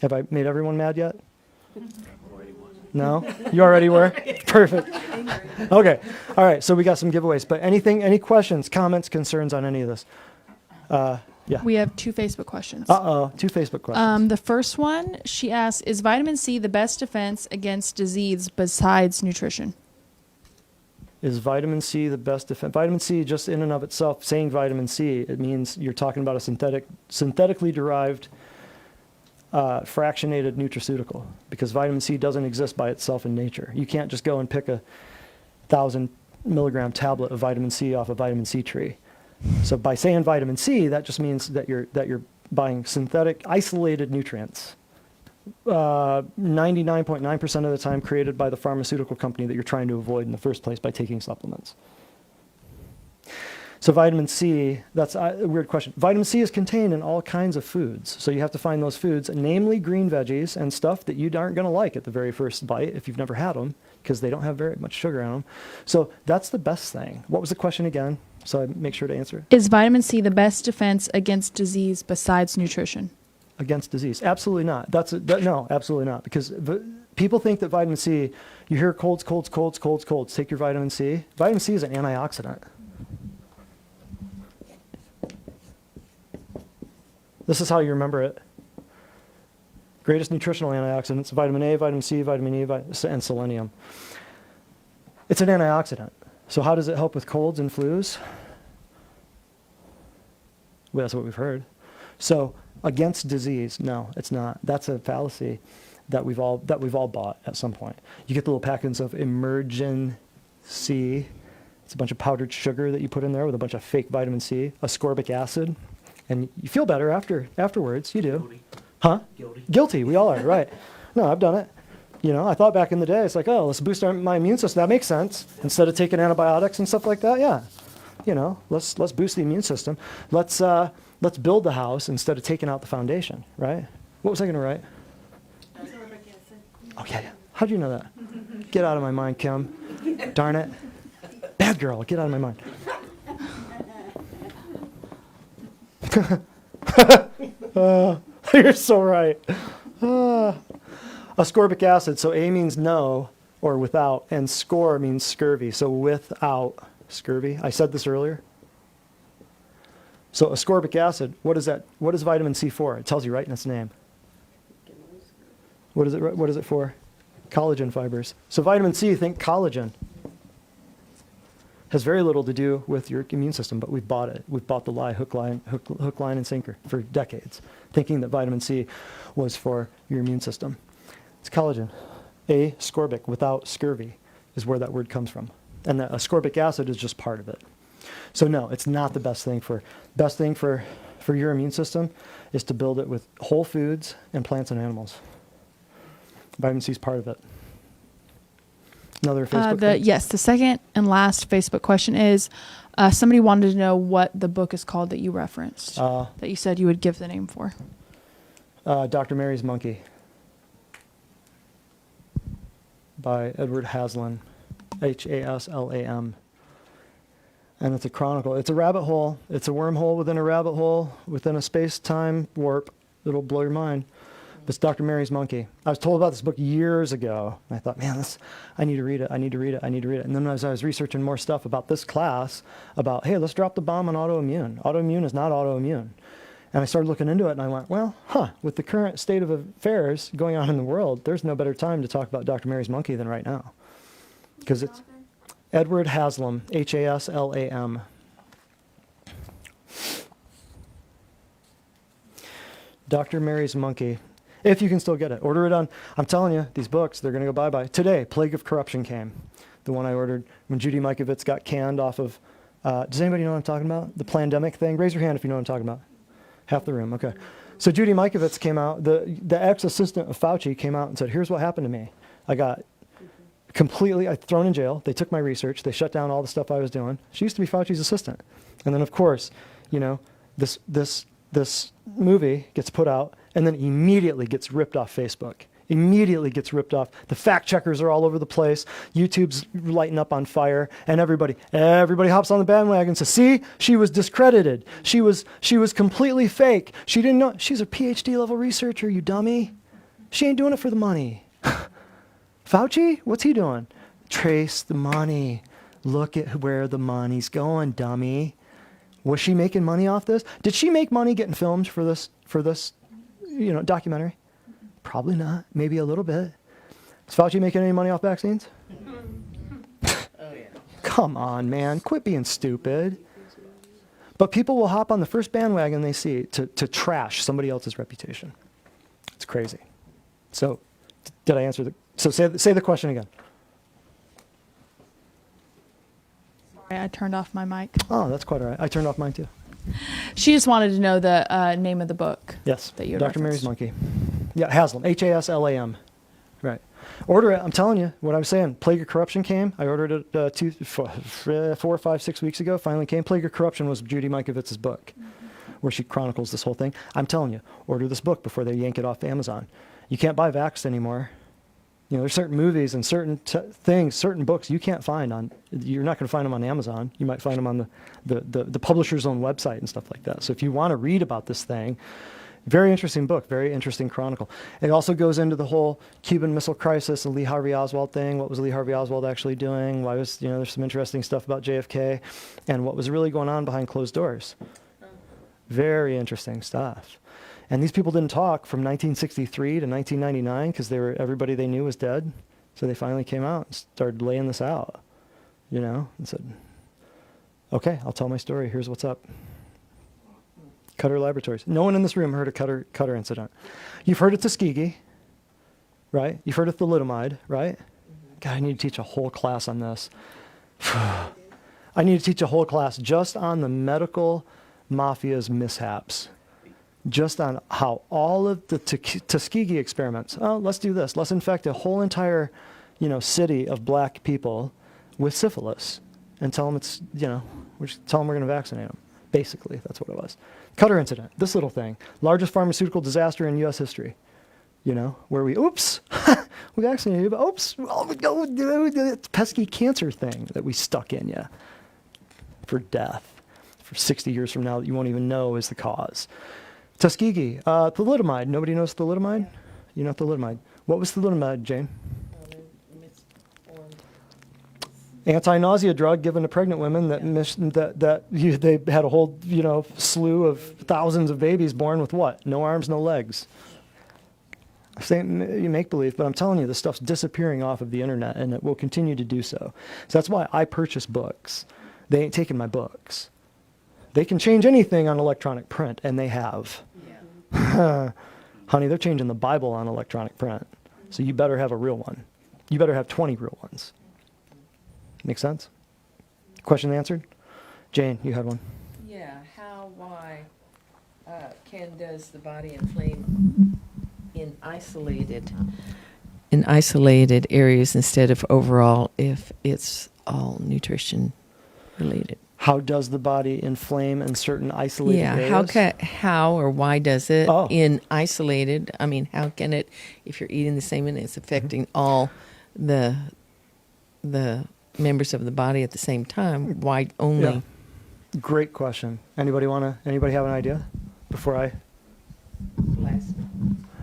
Have I made everyone mad yet? No? You already were? Perfect. Okay. All right. So we got some giveaways. But any questions, comments, concerns on any of this? Yeah. We have 2 Facebook questions. 2 Facebook questions. The first one, she asks, is vitamin C the best defense against disease besides nutrition? Is vitamin C the best defense? Vitamin C, just in and of itself, saying vitamin C, it means you're talking about a synthetically derived fractionated nutraceutical, because vitamin C doesn't exist by itself in nature. You can't just go and pick a 1,000 milligram tablet of vitamin C off a vitamin C tree. So by saying vitamin C, that just means that you're buying synthetic isolated nutrients, 99.9% of the time created by the pharmaceutical company that you're trying to avoid in the first place by taking supplements. So vitamin C, that's a weird question. Vitamin C is contained in all kinds of foods. So you have to find those foods, namely green veggies and stuff that you aren't going to like at the very first bite if you've never had them, because they don't have very much sugar in them. So that's the best thing. What was the question again? So I make sure to answer it. Is vitamin C the best defense against disease besides nutrition? Against disease? Absolutely not. No, absolutely not. Because People think that vitamin C, you hear colds, take your vitamin C. Vitamin C is an antioxidant. This is how you remember it. Greatest nutritional antioxidants, vitamin A, vitamin C, vitamin E, and selenium. It's an antioxidant. So how does it help with colds and flus? Well, that's what we've heard. So against disease, no, it's not. That's a fallacy that we've all bought at some point. You get the little packets of Emergen C. It's a bunch of powdered sugar that you put in there with a bunch of fake vitamin C, ascorbic acid, and you feel better afterwards. You do. Guilty. Huh? Guilty. Guilty. We all are, right? No, I've done it. You know, I thought back in the day, it's like, oh, let's boost my immune system. That makes sense. Instead of taking antibiotics and stuff like that, yeah. You know, let's boost the immune system. Let's build the house instead of taking out the foundation, right? What was I going to write? Oh, yeah. How'd you know that? Get out of my mind, Kim. Darn it. Bad girl, get out of my mind. You're so right. Ascorbic acid, so A means no or without, and scor means scurvy, so without scurvy. I said this earlier. So ascorbic acid, what is that? What is vitamin C for? It tells you right in its name. What is it for? Collagen fibers. So vitamin C, think collagen. Has very little to do with your immune system, but we've bought it. We've bought the lie, hook, line, and sinker for decades, thinking that vitamin C was for your immune system. It's collagen. Ascorbic, without scurvy, is where that word comes from. And that ascorbic acid is just part of it. So no, it's not the best thing for your immune system is to build it with whole foods and plants and animals. Vitamin C is part of it. Another Facebook thing? Yes, the second and last Facebook question is, somebody wanted to know what the book is called that you referenced, that you said you would give the name for. Dr. Mary's Monkey by Edward Haslam, Haslam. And it's a chronicle. It's a rabbit hole. It's a wormhole within a rabbit hole, within a space-time warp. It'll blow your mind. But it's Dr. Mary's Monkey. I was told about this book years ago. And I thought, man, I need to read it. And then as I was researching more stuff about this class, about, hey, let's drop the bomb on autoimmune. Autoimmune is not autoimmune. And I started looking into it, and I went, well, with the current state of affairs going on in the world, there's no better time to talk about Dr. Mary's Monkey than right now. Because it's Edward Haslam, Haslam. Dr. Mary's Monkey. If you can still get it, order it on. I'm telling you, these books, they're going to go bye-bye. Today, Plague of Corruption came. The one I ordered when Judy Mikovits got canned off of, does anybody know what I'm talking about? The pandemic thing? Raise your hand if you know what I'm talking about. Half the room, okay. So Judy Mikovits came out, the ex-assistant of Fauci came out and said, here's what happened to me. I got completely thrown in jail. They took my research. They shut down all the stuff I was doing. She used to be Fauci's assistant. And then, of course, you know, this movie gets put out and then immediately gets ripped off Facebook. Immediately gets ripped off. The fact checkers are all over the place. YouTube's lighting up on fire, and everybody hops on the bandwagon and says, see, she was discredited. She was completely fake. She didn't know. She's a PhD level researcher, you dummy. She ain't doing it for the money. Fauci, what's he doing? Trace the money. Look at where the money's going, dummy. Was she making money off this? Did she make money getting filmed for this, documentary? Probably not. Maybe a little bit. Is Fauci making any money off vaccines? Oh, yeah. Come on, man. Quit being stupid. But people will hop on the first bandwagon they see to trash somebody else's reputation. It's crazy. So, did I answer so say the question again. Sorry, I turned off my mic. Oh, that's quite all right. I turned off mine too. She just wanted to know the name of the book. Yes, that you had Dr. Mary's referenced. Monkey. Yeah, Haslam, Haslam. Right. Order it. I'm telling you what I'm saying. Plague of Corruption came. I ordered it 4, 5, 6 weeks ago. Finally came. Plague of Corruption was Judy Mikovits' book, where she chronicles this whole thing. I'm telling you, order this book before they yank it off Amazon. You can't buy Vaxxed anymore. You know, there's certain movies and certain things, certain books you can't find on. You're not going to find them on Amazon. You might find them on the publisher's own website and stuff like that. So if you want to read about this thing, Very interesting book, very interesting chronicle. It also goes into the whole Cuban Missile Crisis, the Lee Harvey Oswald thing. What was Lee Harvey Oswald actually doing? Why was, there's some interesting stuff about JFK and what was really going on behind closed doors. Very interesting stuff. And these people didn't talk from 1963 to 1999 because everybody they knew was dead. So they finally came out and started laying this out, and said, okay, I'll tell my story. Here's what's up. Cutter Laboratories. No one in this room heard a Cutter incident. You've heard of Tuskegee, right? You've heard of thalidomide, right? God, I need to teach a whole class on this. I need to teach a whole class just on the medical mafia's mishaps. Just on how all of the Tuskegee experiments, let's do this. Let's infect a whole entire, city of black people with syphilis and tell them it's, tell them we're going to vaccinate them. Basically, that's what it was. Cutter incident, this little thing. Largest pharmaceutical disaster in U.S. history. Where we vaccinated you, but it's a pesky cancer thing that we stuck in you for death for 60 years from now that you won't even know is the cause. Tuskegee, thalidomide. Nobody knows thalidomide? You know thalidomide. What was thalidomide, Jane? Anti-nausea drug given to pregnant women they had a whole slew of thousands of babies born with what? No arms, no legs. I'm saying you make believe, but I'm telling you this stuff's disappearing off of the internet, and it will continue to do so. So that's why I purchase books. They ain't taking my books. They can change anything on electronic print, and they have. Yeah. Honey, they're changing the Bible on electronic print. So you better have a real one. You better have 20 real ones. Make sense? Question answered? Jane, you had one. Yeah, why does the body inflame in isolated areas instead of overall if it's all nutrition related? How does the body inflame in certain isolated areas? How or why does it in isolated? I mean, how can it, if you're eating the same and it's affecting all the members of the body at the same time, why only? Yeah. Great question. Anybody have an idea before I? Blast.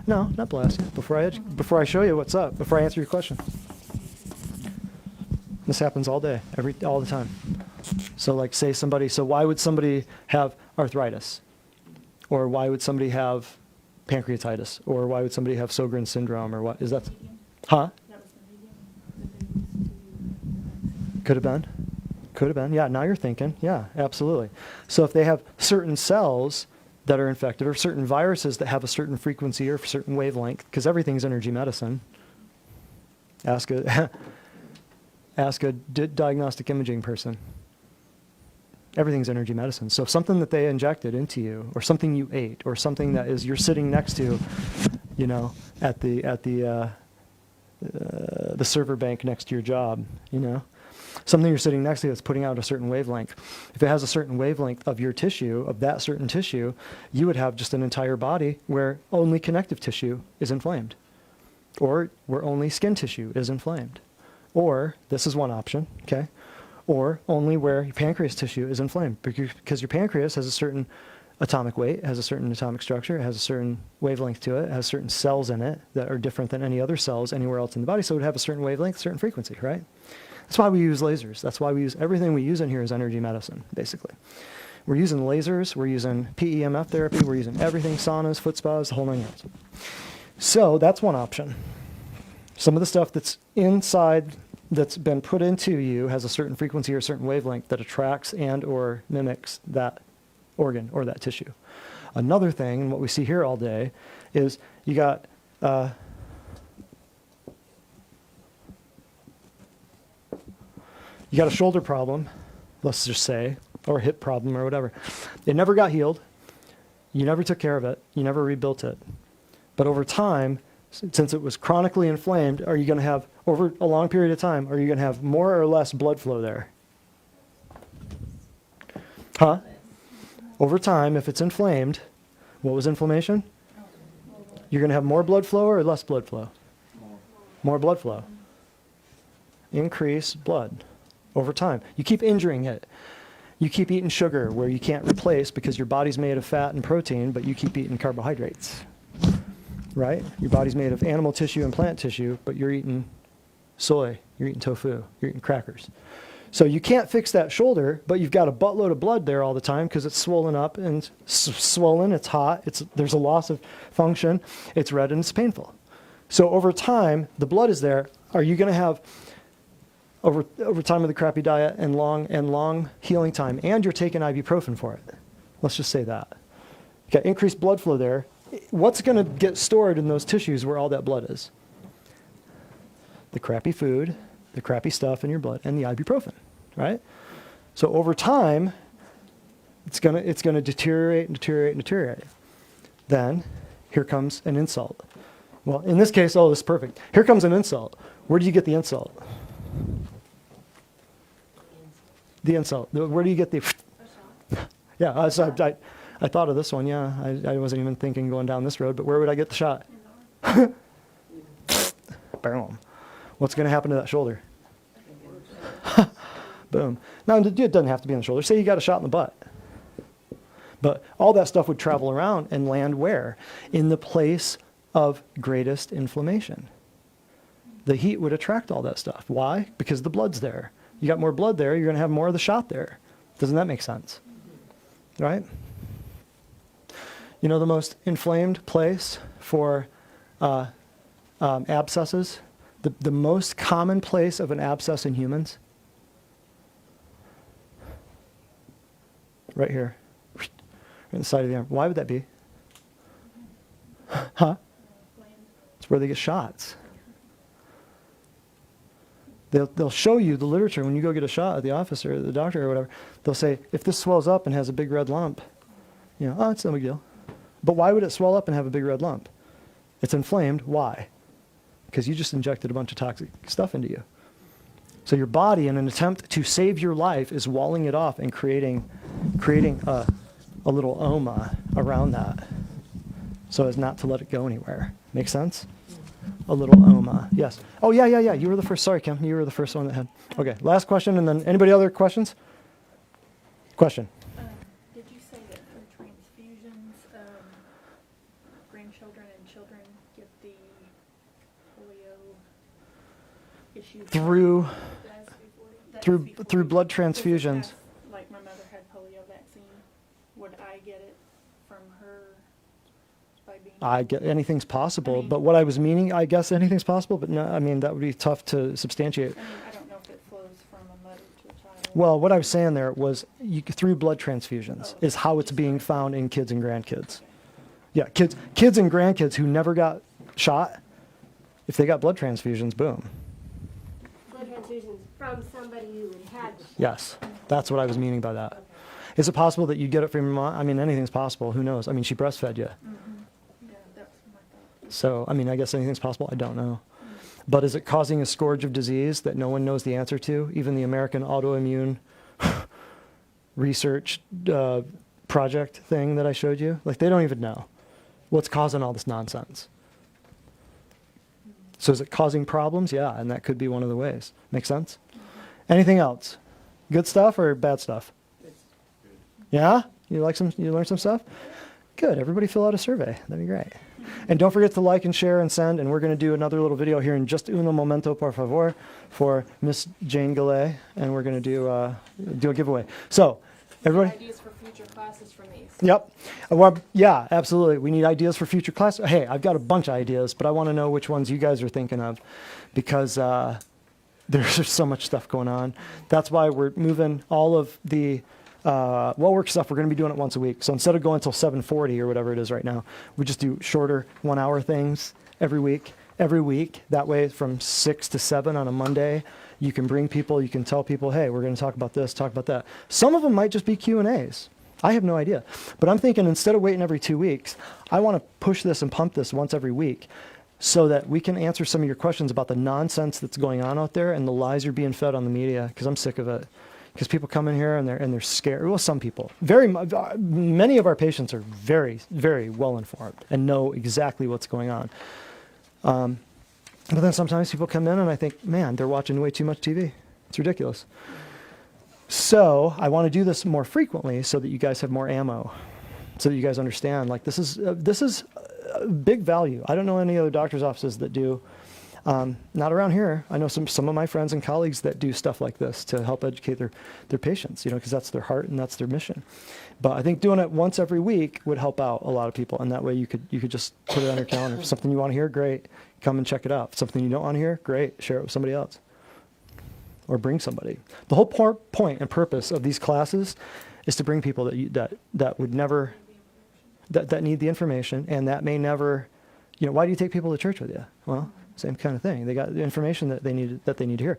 No, not blast you. Before I show you what's up, before I answer your question. This happens all day, all the time. So why would somebody have arthritis? Or why would somebody have pancreatitis? Or why would somebody have Sjogren's syndrome? Or what is that? Huh? Could have been. Yeah, now you're thinking. Yeah, absolutely. So if they have certain cells that are infected or certain viruses that have a certain frequency or a certain wavelength, because everything's energy medicine. Ask a diagnostic imaging person. Everything's energy medicine. So something that they injected into you, or something you ate, or something that you're sitting next to, at the server bank next to your job, something you're sitting next to that's putting out a certain wavelength. If it has a certain wavelength of your tissue, of that certain tissue, you would have just an entire body where only connective tissue is inflamed, or where only skin tissue is inflamed. Or, this is one option, okay? Or only where your pancreas tissue is inflamed, because your pancreas has a certain atomic weight, has a certain atomic structure, it has a certain wavelength to it, it has certain cells in it that are different than any other cells anywhere else in the body, so it would have a certain wavelength, certain frequency, right? That's why we use lasers. That's why everything we use in here is energy medicine, basically. We're using lasers, we're using PEMF therapy, we're using everything, saunas, foot spas, the whole 9 yards. So that's one option. Some of the stuff that's inside, that's been put into you, has a certain frequency or a certain wavelength that attracts and or mimics that organ or that tissue. Another thing, and what we see here all day, is you got a shoulder problem, let's just say, or a hip problem or whatever. It never got healed. You never took care of it. You never rebuilt it. But over time, since it was chronically inflamed, are you going to have, over a long period of time, are you going to have more or less blood flow there? Huh? Over time, if it's inflamed, what was inflammation? You're going to have more blood flow or less blood flow? More blood flow. Increase blood over time. You keep injuring it. You keep eating sugar where you can't replace because your body's made of fat and protein, but you keep eating carbohydrates, right? Your body's made of animal tissue and plant tissue, but you're eating soy, you're eating tofu, you're eating crackers. So you can't fix that shoulder, but you've got a buttload of blood there all the time because it's swollen up and swollen, it's hot, there's a loss of function, it's red and it's painful. So over time, the blood is there. Are you going to have, over time with the crappy diet and long healing time, and you're taking ibuprofen for it? Let's just say that. You got increased blood flow there. What's going to get stored in those tissues where all that blood is? The crappy food, the crappy stuff in your blood, and the ibuprofen, right? So over time, it's going to deteriorate and deteriorate and deteriorate. Then here comes an insult. Well, in this case, oh, this is perfect. Here comes an insult. Where do you get the insult? The insult. Where do you get the... Yeah, so I thought of this one, yeah. I wasn't even thinking going down this road, but where would I get the shot? Boom. What's going to happen to that shoulder? Boom. Now, it doesn't have to be in the shoulder. Say you got a shot in the butt. But all that stuff would travel around and land where? In the place of greatest inflammation. The heat would attract all that stuff. Why? Because the blood's there. You got more blood there, you're going to have more of the shot there. Doesn't that make sense? Right? You know the most inflamed place for abscesses? The most common place of an abscess in humans? Right here. Right on the side of the arm. Why would that be? Huh? It's where they get shots. They'll show you the literature when you go get a shot at the office or the doctor or whatever. They'll say, if this swells up and has a big red lump, oh, it's no big deal. But why would it swell up and have a big red lump? It's inflamed. Why? Because you just injected a bunch of toxic stuff into you. So your body, in an attempt to save your life, is walling it off and creating a little oma around that so as not to let it go anywhere. Make sense? A little oma. Yes. Oh, yeah. You were the first. Sorry, Kim. You were the first one that had. Okay, last question, and then anybody other questions? Question. Did you say that through transfusions, grandchildren and children get the polio issue? Through blood transfusions. Like my mother had polio vaccine. Would I get it from her by being? Anything's possible, but what I was meaning, I guess anything's possible, but no, I mean, that would be tough to substantiate. I don't know if it flows from a mother to a child. Well, what I was saying there was through blood transfusions is how it's being found in kids and grandkids. Yeah, kids and grandkids who never got shot, if they got blood transfusions, boom. Blood transfusions from somebody who had had the shot. Yes, that's what I was meaning by that. Okay. Is it possible that you get it from your mom? I mean, anything's possible. Who knows? I mean, she breastfed you. Mm-hmm. Yeah, that's my thought. So, I mean, I guess anything's possible. I don't know. But is it causing a scourge of disease that no one knows the answer to? Even the American autoimmune research project thing that I showed you? Like, they don't even know what's causing all this nonsense. So is it causing problems? Yeah, and that could be one of the ways. Make sense? Anything else? Good stuff or bad stuff? Yeah? You learned some stuff? Good. Everybody fill out a survey. That'd be great. And don't forget to like and share and send. And we're going to do another little video here in just uno momento, por favor, for Miss Jane Galley. And we're going to do a giveaway. So, everybody. Ideas for future classes from these. Yep. Well, yeah, absolutely. We need ideas for future classes. Hey, I've got a bunch of ideas, but I want to know which ones you guys are thinking of because there's just so much stuff going on. That's why we're moving all of the well-work stuff. We're going to be doing it once a week. So instead of going until 7:40 or whatever it is right now, we just do shorter 1-hour things every week. That way, from 6 to 7 on a Monday, you can bring people, you can tell people, hey, we're going to talk about this, talk about that. Some of them might just be Q&As. I have no idea. But I'm thinking instead of waiting every 2 weeks, I want to push this and pump this once every week so that we can answer some of your questions about the nonsense that's going on out there and the lies you're being fed on the media, because I'm sick of it. Because people come in here and they're scared. Well, some people. Many of our patients are very, very well informed and know exactly what's going on. But then sometimes people come in and I think, man, they're watching way too much TV. It's ridiculous. So I want to do this more frequently so that you guys have more ammo, so that you guys understand, like, this is a big value. I don't know any other doctor's offices that do. Not around here. I know some of my friends and colleagues that do stuff like this to help educate their patients, because that's their heart and that's their mission. But I think doing it once every week would help out a lot of people, and that way you could just put it on your calendar. Something you want to hear, great, come and check it out. Something you don't want to hear, great, share it with somebody else, or bring somebody. The whole point and purpose of these classes is to bring people that would never that need the information, and that may never. Why do you take people to church with you? Well, same kind of thing. They got the information that they need to hear.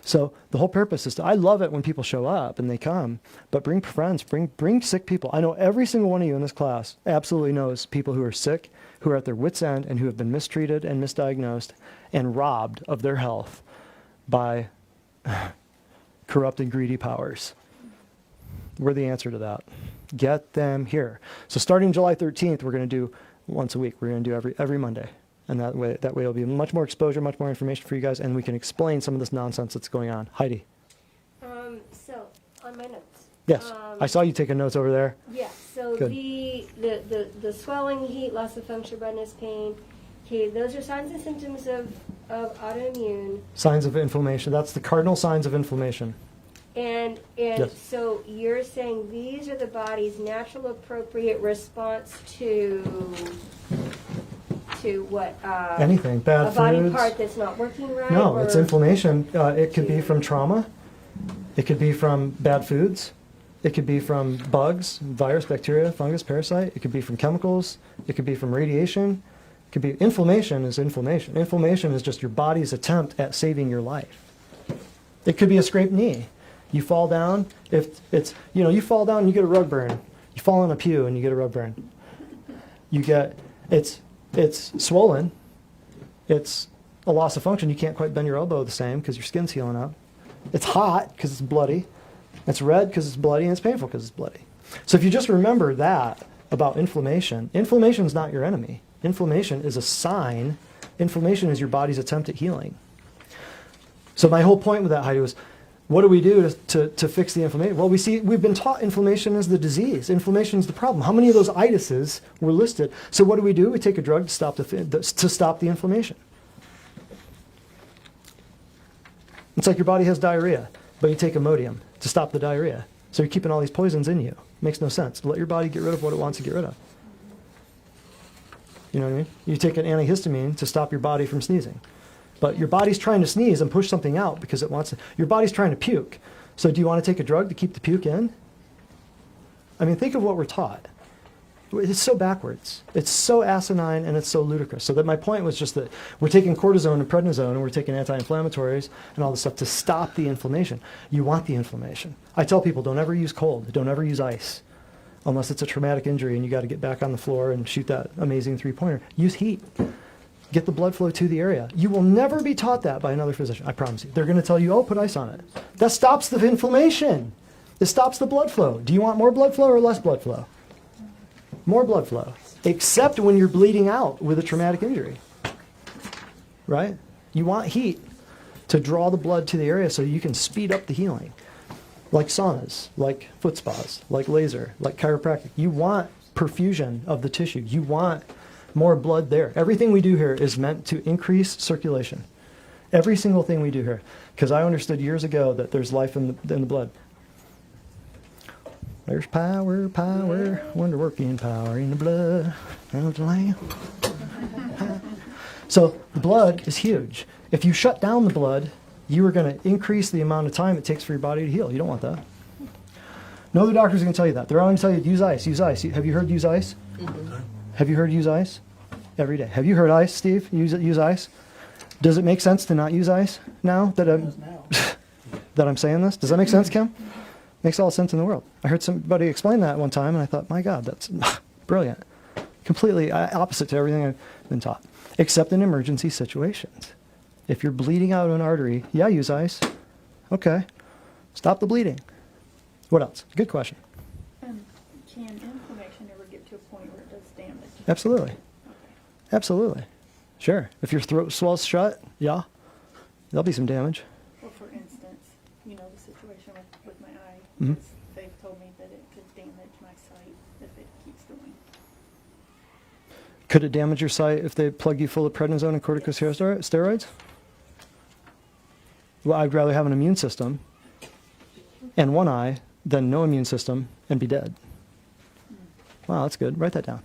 So the whole purpose is I love it when people show up and they come, but bring friends, bring sick people. I know every single one of you in this class absolutely knows people who are sick, who are at their wits' end, and who have been mistreated and misdiagnosed and robbed of their health by corrupt and greedy powers. We're the answer to that. Get them here. So starting July 13th, we're going to do once a week. We're going to do every Monday. And that way it'll be much more exposure, much more information for you guys, and we can explain some of this nonsense that's going on. Heidi. So on my notes. Yes, I saw you taking notes over there. Yeah. So Good. the swelling, heat, loss of function, redness, pain. Okay, those are signs and symptoms of autoimmune. Signs of inflammation. That's the cardinal signs of inflammation. And Yes. So you're saying these are the body's natural appropriate response to what? Anything. Bad a body foods. part that's not working right? No, or it's inflammation. It could be from trauma. It could be from bad foods. It could be from bugs, virus, bacteria, fungus, parasite. It could be from chemicals. It could be from radiation. It could be inflammation is inflammation. Inflammation is just your body's attempt at saving your life. It could be a scraped knee. You fall down. If it's you fall down and you get a rug burn. You fall on a pew and you get a rug burn. You get it's swollen. It's a loss of function. You can't quite bend your elbow the same because your skin's healing up. It's hot because it's bloody. It's red because it's bloody, and it's painful because it's bloody. So if you just remember that about inflammation, inflammation is not your enemy. Inflammation is a sign. Inflammation is your body's attempt at healing. So my whole point with that, Heidi, was what do we do to fix the inflammation? Well, we've been taught inflammation is the disease. Inflammation is the problem. How many of those itises were listed? So what do? We take a drug to stop the inflammation. It's like your body has diarrhea, but you take Imodium to stop the diarrhea. So you're keeping all these poisons in you. Makes no sense. Let your body get rid of what it wants to get rid of. You know what I mean? You take an antihistamine to stop your body from sneezing. But your body's trying to sneeze and push something out because it wants to. Your body's trying to puke. So do you want to take a drug to keep the puke in? I mean, think of what we're taught. It's so backwards. It's so asinine and it's so ludicrous. So that my point was just that we're taking cortisone and prednisone and we're taking anti-inflammatories and all this stuff to stop the inflammation. You want the inflammation. I tell people don't ever use cold. Don't ever use ice. Unless it's a traumatic injury and you got to get back on the floor and shoot that amazing three-pointer. Use heat. Get the blood flow to the area. You will never be taught that by another physician, I promise you. They're going to tell you, oh, put ice on it. That stops the inflammation. It stops the blood flow. Do you want more blood flow or less blood flow? More blood flow. Except when you're bleeding out with a traumatic injury. Right? You want heat to draw the blood to the area so you can speed up the healing. Like saunas, like foot spas, like laser, like chiropractic. You want perfusion of the tissue. You want more blood there. Everything we do here is meant to increase circulation. Every single thing we do here. Because I understood years ago that there's life in the blood. There's power, wonder working power in the blood of the Lamb. So the blood is huge. If you shut down the blood, you are going to increase the amount of time it takes for your body to heal. You don't want that. No other doctors are going to tell you that. They're only going to tell you use ice, use ice. Have you heard use ice? Mm-hmm. Have you heard use ice? Every day. Have you heard ice, Steve? Use ice? Does it make sense to not use ice now that I'm saying this? Does that make sense, Kim? Makes all the sense in the world. I heard somebody explain that one time, and I thought, my God, that's brilliant. Completely opposite to everything I've been taught, except in emergency situations. If you're bleeding out an artery, yeah, use ice. Okay. Stop the bleeding. What else? Good question. Can inflammation ever get to a point where it does damage? Absolutely. Absolutely. Sure. If your throat swells shut, yeah, there'll be some damage. Well, for instance, the situation with my eye, Mhm. They've told me that it could damage my sight if it keeps going. Could it damage your sight if they plug you full of prednisone and corticosteroids? Well, I'd rather have an immune system and one eye than no immune system and be dead. Wow, that's good. Write that down.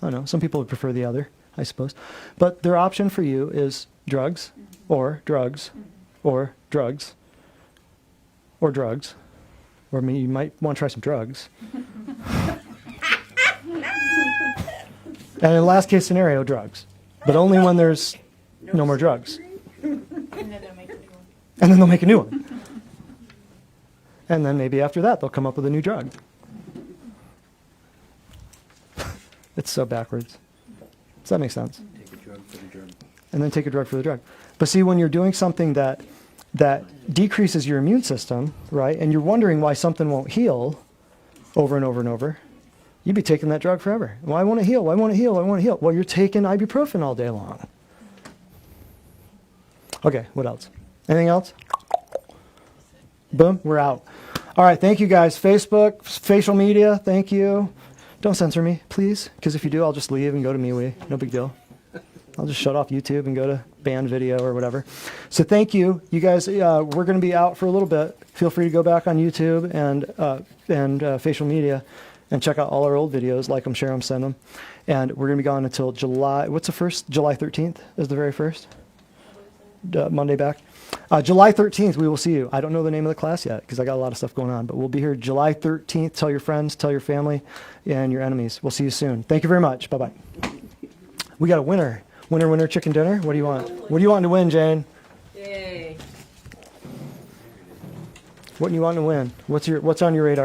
I don't know. Some people would prefer the other, I suppose. But their option for you is drugs, or drugs, or drugs, or drugs. Or maybe you might want to try some drugs. And in the last case scenario, drugs. But only when there's no more drugs. And then they'll make a new one. And then they'll make a new one. And then maybe after that, they'll come up with a new drug. It's so backwards. Does that make sense? Take a drug for the drug. And then take a drug for the drug. But see, when you're doing something that decreases your immune system, right, and you're wondering why something won't heal over and over and over, you'd be taking that drug forever. Why won't it heal? Why won't it heal? Why won't it heal? Well, you're taking ibuprofen all day long. Okay, what else? Anything else? Boom, we're out. All right, thank you guys. Facebook, facial media, thank you. Don't censor me, please, because if you do, I'll just leave and go to MeWe. No big deal. I'll just shut off YouTube and go to band video or whatever. So thank you. You guys, we're going to be out for a little bit. Feel free to go back on YouTube and facial media and check out all our old videos, like them, share them, send them. And we're going to be gone until July, what's the first? July 13th is the very first? Monday back. July 13th, we will see you. I don't know the name of the class yet because I got a lot of stuff going on, but we'll be here July 13th. Tell your friends, tell your family, and your enemies. We'll see you soon. Thank you very much. Bye-bye. We got a winner. Winner, winner, chicken dinner. What do you want? What do you want to win, Jane? Yay. What do you want to win? What's on your radar?